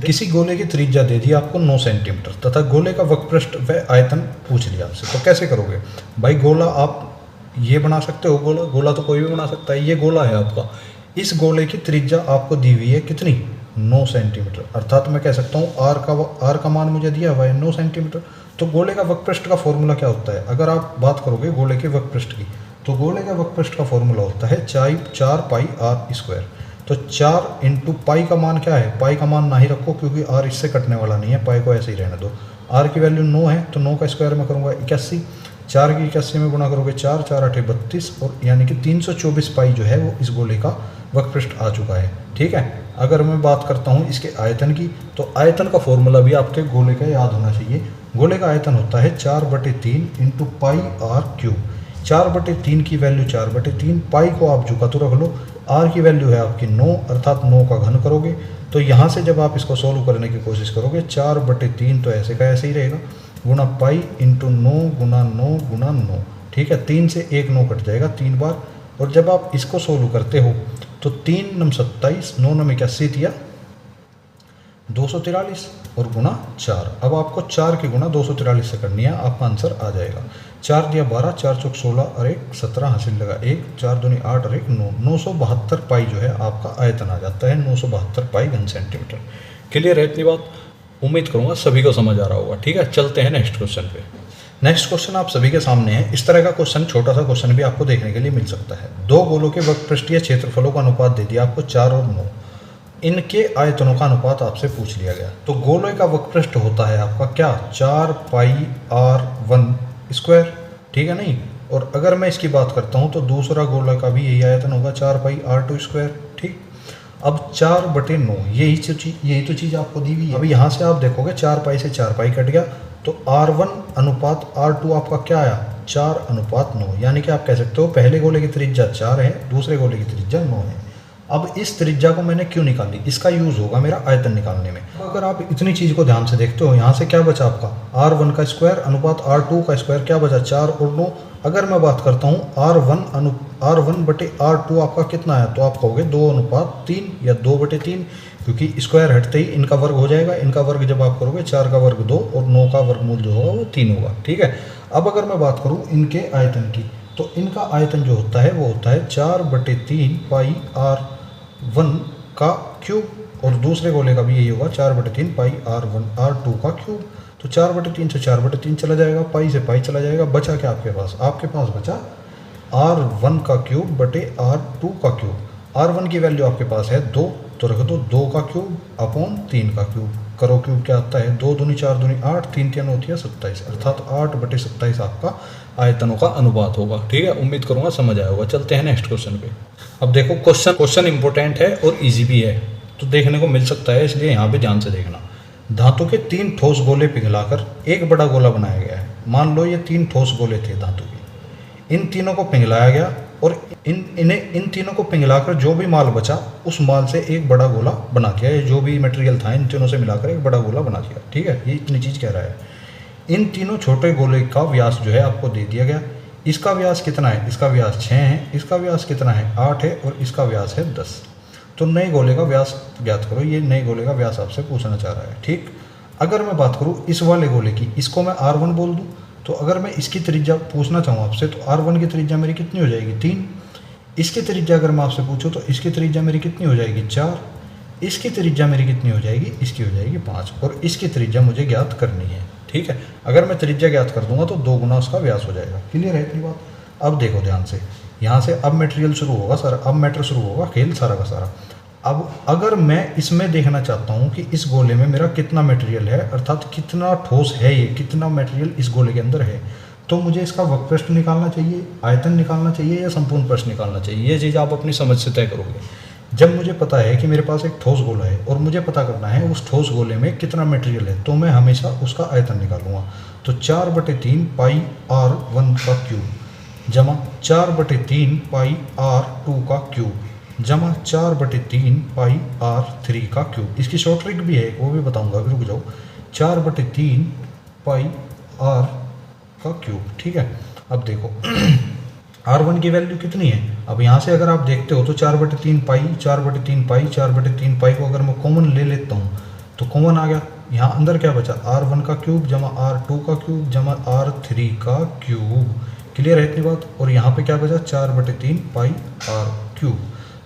किसी गोले की त्रिज्या दे दी आपको 9 सेंटीमीटर तथा गोले का वक्रपृष्ठ व आयतन पूछ लिया आपसे, तो कैसे करोगे भाई। गोला आप ये बना सकते हो, गोला तो कोई भी बना सकता है। ये गोला है आपका, इस गोले की त्रिज्या आपको दी हुई है कितनी 9 सेंटीमीटर, अर्थात मैं कह सकता हूँ आर का मान मुझे दिया हुआ है 9 सेंटीमीटर। तो गोले का वक्रपृष्ठ का फॉर्मूला क्या होता है, अगर आप बात करोगे गोले के वक्रपृष्ठ की, तो गोले का वक्रपृष्ठ का फॉर्मूला होता है 4 पाई आर स्क्वायर। तो 4 इंटू पाई का मान क्या है, पाई का मान ना ही रखो क्योंकि आर इससे कटने वाला नहीं है, पाई को ऐसे ही रहने दो। आर की वैल्यू 9 है तो 9 का स्क्वायर में करूँगा 81, 4 की 81 में गुणा करोगे 4 4 8 32, और यानी कि 324 पाई जो है वो इस गोले का वक्रपृष्ठ आ चुका है, ठीक है। अगर मैं बात करता हूँ इसके आयतन की, तो आयतन का फॉर्मूला भी आपके गोले का याद होना चाहिए। गोले का आयतन होता है 4/3 इंटू पाई आर क्यूब। 4/3 की वैल्यू 4/3, पाई को आप झुका तो रख लो, आर की वैल्यू है आपकी 9, अर्थात 9 का घन करोगे। तो यहाँ से जब आप इसको सोल्व करने की कोशिश करोगे 4/3 तो ऐसे का ऐसे ही रहेगा, गुणा पाई इंटू 9 गुना 9 गुना 9, ठीक है। 3 से 1 9 कट जाएगा 3 बार, और जब आप इसको सोल्व करते हो तो 3 9 27, 9 9 81 दिया 243 और गुना 4। अब आपको 4 की गुना 243 से करनी है, आपका आंसर आ जाएगा। 4 दिया 12, 4 चौक 16 और 1 17, हासिल लगा 1, 4 दूनी 8 और 1 9, 972 पाई जो है आपका आयतन आ जाता है, 972 पाई घन सेंटीमीटर। क्लियर है इतनी बात, उम्मीद करूंगा सभी को समझ आ रहा होगा, ठीक है। चलते हैं नेक्स्ट क्वेश्चन पे। नेक्स्ट क्वेश्चन आप सभी के सामने है। इस तरह का क्वेश्चन, छोटा सा क्वेश्चन भी आपको देखने के लिए मिल सकता है। दो गोलों के वक्रपृष्ठीय क्षेत्रफलों का अनुपात दे दिया आपको 4 और 9, इनके आयतनों का अनुपात आपसे पूछ लिया गया। तो गोले का वक्रपृष्ठ होता है आपका क्या 4 पाई r1 स्क्वायर, ठीक है नहीं। और अगर मैं इसकी बात करता हूँ तो दूसरा गोला का भी यही आयतन होगा 4 पाई r2 स्क्वायर, ठीक। अब 4/9 यही तो चीज़ आपको दी हुई है। अब यहाँ से आप देखोगे 4 पाई से 4 पाई कट गया, तो r1 अनुपात r2 आपका क्या आया 4:9, यानी कि आप कह सकते हो पहले गोले की त्रिज्या 4 है, दूसरे गोले की त्रिज्या 9 है। अब इस त्रिज्या को मैंने क्यों निकाली, इसका यूज़ होगा मेरा आयतन निकालने में। अगर आप इतनी चीज़ को ध्यान से देखते हो, यहाँ से क्या बचा आपका r1 का स्क्वायर अनुपात r2 का स्क्वायर, क्या बचा 4 और 9। अगर मैं बात करता हूँ r1/r2 आपका कितना है, तो आप कहोगे 2:3 या 2/3, क्योंकि स्क्वायर हटते ही इनका वर्ग हो जाएगा। इनका वर्ग जब आप करोगे 4 का वर्ग 2 और 9 का वर्गमूल जो होगा वो 3 होगा, ठीक है। अब अगर मैं बात करूँ इनके आयतन की, तो इनका आयतन जो होता है वो होता है 4/3 पाई r1 का क्यूब, और दूसरे गोले का भी यही होगा 4/3 पाई r2 का क्यूब। तो 4/3 से 4/3 चला जाएगा, पाई से पाई चला जाएगा, बचा क्या आपके पास बचा r1 का क्यूब बटे r2 का क्यूब। r1 की वैल्यू आपके पास है 2, तो रख दो 2 का क्यूब अपॉन 3 का क्यूब, करो क्यूब क्या आता है 2 दूनी 4 दूनी 8, 3 3 होती है 27, अर्थात 8/27 आपका आयतनों का अनुपात होगा, ठीक है। उम्मीद करूंगा समझ आया होगा। चलते हैं नेक्स्ट क्वेश्चन पे। अब देखो क्वेश्चन इंपॉर्टेंट है और इजी भी है, तो देखने को मिल सकता है, इसलिए यहाँ पे ध्यान से देखना। धातु के 3 ठोस गोले पिघलाकर एक बड़ा गोला बनाया गया है। मान लो ये 3 ठोस गोले थे धातु के, इन तीनों को पिघलाया गया और इन तीनों को पिघलाकर जो भी माल बचा उस माल से एक बड़ा गोला बना दिया, जो भी मटेरियल था इन तीनों से मिलाकर एक बड़ा गोला बना दिया, ठीक है। ये इतनी चीज़ कह रहा है। इन तीनों छोटे गोले का व्यास जो है आपको दे दिया गया। इसका व्यास कितना है, इसका व्यास 6 है, इसका व्यास कितना है 8 है, और इसका व्यास है 10। तो नए गोले का व्यास ज्ञात करो, ये नए गोले का व्यास आपसे पूछना चाह रहा है, ठीक। अगर मैं बात करूँ इस वाले गोले की, इसको मैं r1 बोल दूँ, तो अगर मैं इसकी त्रिज्या पूछना चाहूँ आपसे, तो r1 की त्रिज्या मेरी कितनी हो जाएगी 3। इसकी त्रिज्या अगर मैं आपसे पूछूँ तो इसकी त्रिज्या मेरी कितनी हो जाएगी 4। इसकी त्रिज्या मेरी कितनी हो जाएगी, इसकी हो जाएगी 5, और इसकी त्रिज्या मुझे ज्ञात करनी है, ठीक है। अगर मैं त्रिज्या ज्ञात कर दूंगा तो 2 गुना उसका व्यास हो जाएगा। क्लियर है इतनी बात। अब देखो ध्यान से, यहाँ से अब मटेरियल शुरू होगा सारा, अब मैटर शुरू होगा, खेल सारा का सारा। अब अगर मैं इसमें देखना चाहता हूँ कि इस गोले में मेरा कितना मटेरियल है, अर्थात कितना ठोस है, ये कितना मटेरियल इस गोले के अंदर है, तो मुझे इसका वक्रपृष्ठ निकालना चाहिए, आयतन निकालना चाहिए या संपूर्ण पृष्ठ निकालना चाहिए। ये चीज़ आप अपनी समझ से तय करोगे। जब मुझे पता है कि मेरे पास एक ठोस गोला है और मुझे पता करना है उस ठोस गोले में कितना मटेरियल है, तो मैं हमेशा उसका आयतन निकालूंगा। तो 4/3 पाई r1 का क्यूब जमा 4/3 पाई r2 का क्यूब जमा 4/3 पाई r3 का क्यूब। इसकी शॉर्ट ट्रिक भी है, वो भी बताऊंगा, अभी रुक जाओ। 4/3 पाई r का क्यूब, ठीक है। अब देखो R1 की वैल्यू कितनी है। अब यहाँ से अगर आप देखते हो तो 4/3 पाई 4/3 पाई 4/3 पाई को अगर मैं कॉमन ले लेता हूँ तो कॉमन आ गया। यहाँ अंदर क्या बचा, R1 का क्यूब जमा R2 का क्यूब जमा R3 का क्यूब। क्लियर है इतनी बात। और यहाँ पे क्या बचा, 4/3 पाई R क्यूब।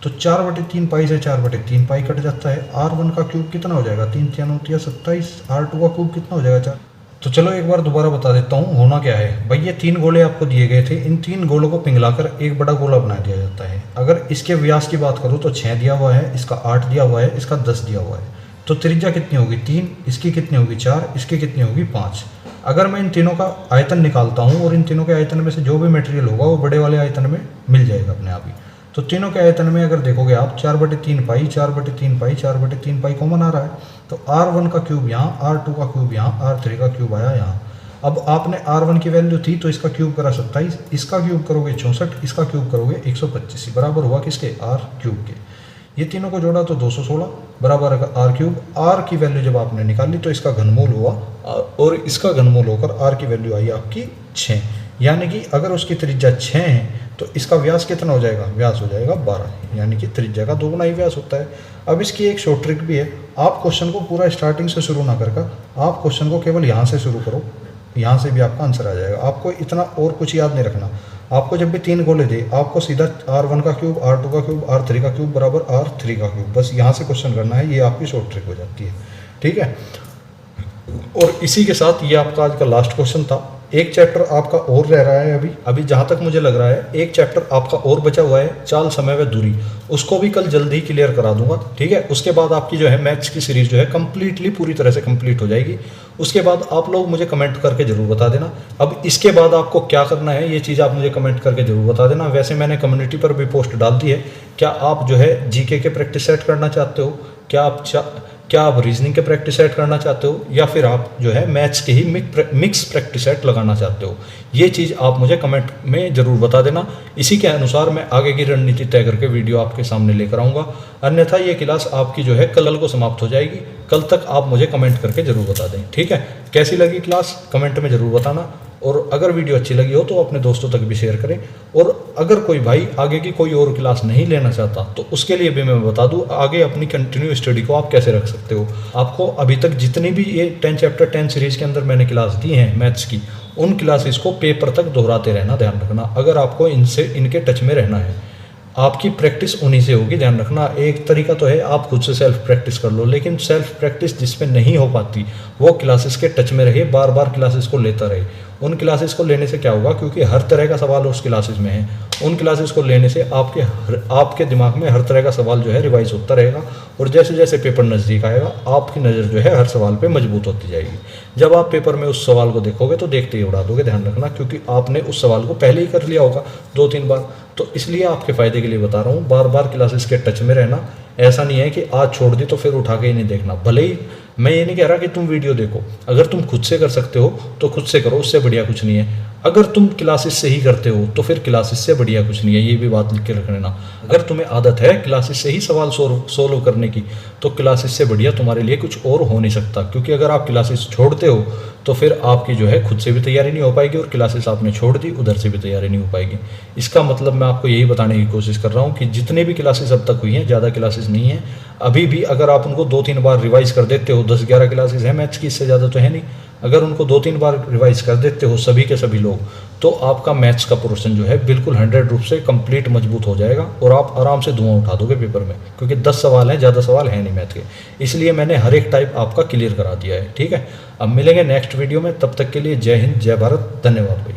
तो 4/3 पाई से 4/3 पाई कट जाता है। R1 का क्यूब कितना हो जाएगा, 3 3 9 27। R2 का क्यूब कितना हो जाएगा, 4। तो चलो एक बार दोबारा बता देता हूँ होना क्या है। भाई ये 3 गोले आपको दिए गए थे, इन 3 गोलों को पिघलाकर एक बड़ा गोला बना दिया जाता है। अगर इसके व्यास की बात करूँ तो 6 दिया हुआ है, इसका 8 दिया हुआ है, इसका 10 दिया हुआ है। तो त्रिज्या कितनी होगी, 3, इसकी कितनी होगी 4, इसकी कितनी होगी 5। अगर मैं इन तीनों का आयतन निकालता हूँ और इन तीनों के आयतन में से जो भी मटेरियल होगा वो बड़े वाले आयतन में मिल जाएगा अपने आप ही। तो तीनों के आयतन में अगर देखोगे आप 4/3 पाई 4/3 पाई 4/3 पाई कॉमन आ रहा है। तो R1 का क्यूब यहाँ, R2 का क्यूब यहाँ, R3 का क्यूब आया यहाँ। अब आपने R1 की वैल्यू थी तो इसका क्यूब करा 27, इसका क्यूब करोगे 64, इसका क्यूब करोगे 125, बराबर हुआ किसके, R क्यूब के। ये तीनों को जोड़ा तो 216 बराबर R क्यूब। R की वैल्यू जब आपने निकाली तो इसका घनमूल हुआ और इसका घनमूल होकर R की वैल्यू आई आपकी 6। यानी कि अगर उसकी त्रिज्या 6 है तो इसका व्यास कितना हो जाएगा, व्यास हो जाएगा 12, यानी कि त्रिज्या का 2 गुना ही व्यास होता है। अब इसकी एक शॉर्ट ट्रिक भी है, आप क्वेश्चन को पूरा स्टार्टिंग से शुरू ना कर आप क्वेश्चन को केवल यहाँ से शुरू करो, यहाँ से भी आपका आंसर आ जाएगा। आपको इतना और कुछ याद नहीं रखना। आपको जब भी 3 गोले दे आपको सीधा R1 का क्यूब, R2 का क्यूब, R3 का क्यूब बराबर R3 का क्यूब, बस यहाँ से क्वेश्चन करना है। ये आपकी शॉर्ट ट्रिक हो जाती है, ठीक है। और इसी के साथ ये आपका आज का लास्ट क्वेश्चन था। एक चैप्टर आपका और रह रहा है अभी जहाँ तक मुझे लग रहा है एक चैप्टर आपका और बचा हुआ है, चाल, समय व दूरी। उसको भी कल जल्दी ही क्लियर करा दूंगा, ठीक है। उसके बाद आपकी जो है मैथ्स की सीरीज जो है कंप्लीटली पूरी तरह से कंप्लीट हो जाएगी। उसके बाद आप लोग मुझे कमेंट करके जरूर बता देना। अब इसके बाद आपको क्या करना है ये चीज़ आप मुझे कमेंट करके जरूर बता देना। वैसे मैंने कम्युनिटी पर भी पोस्ट डाल दी है। क्या आप जो है जीके के प्रैक्टिस सेट करना चाहते हो, क्या आप रीजनिंग के प्रैक्टिस सेट करना चाहते हो, या फिर आप जो है मैथ्स के ही मिक्स प्रैक्टिस सेट लगाना चाहते हो, ये चीज़ आप मुझे कमेंट में ज़रूर बता देना। इसी के अनुसार मैं आगे की रणनीति तय करके वीडियो आपके सामने लेकर आऊँगा। अन्यथा ये क्लास आपकी जो है कल को समाप्त हो जाएगी। कल तक आप मुझे कमेंट करके ज़रूर बता दें, ठीक है। कैसी लगी क्लास कमेंट में ज़रूर बताना। और अगर वीडियो अच्छी लगी हो तो अपने दोस्तों तक भी शेयर करें। और अगर कोई भाई आगे की कोई और क्लास नहीं लेना चाहता तो उसके लिए भी मैं बता दूं आगे अपनी कंटिन्यू स्टडी को आप कैसे रख सकते हो। आपको अभी तक जितनी भी ये 10 चैप्टर 10 सीरीज के अंदर मैंने क्लास दी हैं मैथ्स की, उन क्लासेस को पेपर तक दोहराते रहना, ध्यान रखना। अगर आपको इनके टच में रहना है, आपकी प्रैक्टिस उन्हीं से होगी, ध्यान रखना। एक तरीका तो है आप खुद से सेल्फ प्रैक्टिस कर लो, लेकिन सेल्फ प्रैक्टिस जिसमें नहीं हो पाती वो क्लासेस के टच में रहे, बार बार क्लासेस को लेता रहे। उन क्लासेस को लेने से क्या होगा, क्योंकि हर तरह का सवाल उस क्लासेस में है, उन क्लासेस को लेने से आपके दिमाग में हर तरह का सवाल जो है रिवाइज होता रहेगा। और जैसे जैसे पेपर नज़दीक आएगा आपकी नज़र जो है हर सवाल पे मजबूत होती जाएगी। जब आप पेपर में उस सवाल को देखोगे तो देखते ही उड़ा दोगे, ध्यान रखना, क्योंकि आपने उस सवाल को पहले ही कर लिया होगा 2-3 बार। तो इसलिए आपके फ़ायदे के लिए बता रहा हूँ, बार बार क्लासेस के टच में रहना। ऐसा नहीं है कि आज छोड़ दी तो फिर उठा के ही नहीं देखना। भले ही मैं ये नहीं कह रहा कि तुम वीडियो देखो, अगर तुम खुद से कर सकते हो तो खुद से करो, उससे बढ़िया कुछ नहीं है। अगर तुम क्लासेस से ही करते हो तो फिर क्लासेस से बढ़िया कुछ नहीं है, ये भी बात लिख के रख लेना। अगर तुम्हें आदत है क्लासेस से ही सवाल सोल्व करने की तो क्लासेस से बढ़िया तुम्हारे लिए कुछ और हो नहीं सकता। क्योंकि अगर आप क्लासेस छोड़ते हो तो फिर आपकी जो है खुद से भी तैयारी नहीं हो पाएगी, और क्लासेस आपने छोड़ दी उधर से भी तैयारी नहीं हो पाएगी। इसका मतलब मैं आपको यही बताने की कोशिश कर रहा हूँ कि जितने भी क्लासेस अब तक हुई हैं, ज़्यादा क्लासेस नहीं हैं अभी भी। अगर आप उनको 2-3 बार रिवाइज कर देते हो, 10-11 क्लासेस हैं मैथ्स की, इससे ज़्यादा तो है नहीं। अगर उनको 2-3 बार रिवाइज कर देते हो सभी के सभी लोग, तो आपका मैथ्स का पोर्शन जो है बिल्कुल 100 रूप से कंप्लीट मजबूत हो जाएगा और आप आराम से धुआं उठा दोगे पेपर में। क्योंकि 10 सवाल हैं, ज़्यादा सवाल है नहीं मैथ के, इसलिए मैंने हर एक टाइप आपका क्लियर करा दिया है, ठीक है। अब मिलेंगे नेक्स्ट वीडियो में, तब तक के लिए जय हिंद, जय भारत, धन्यवाद।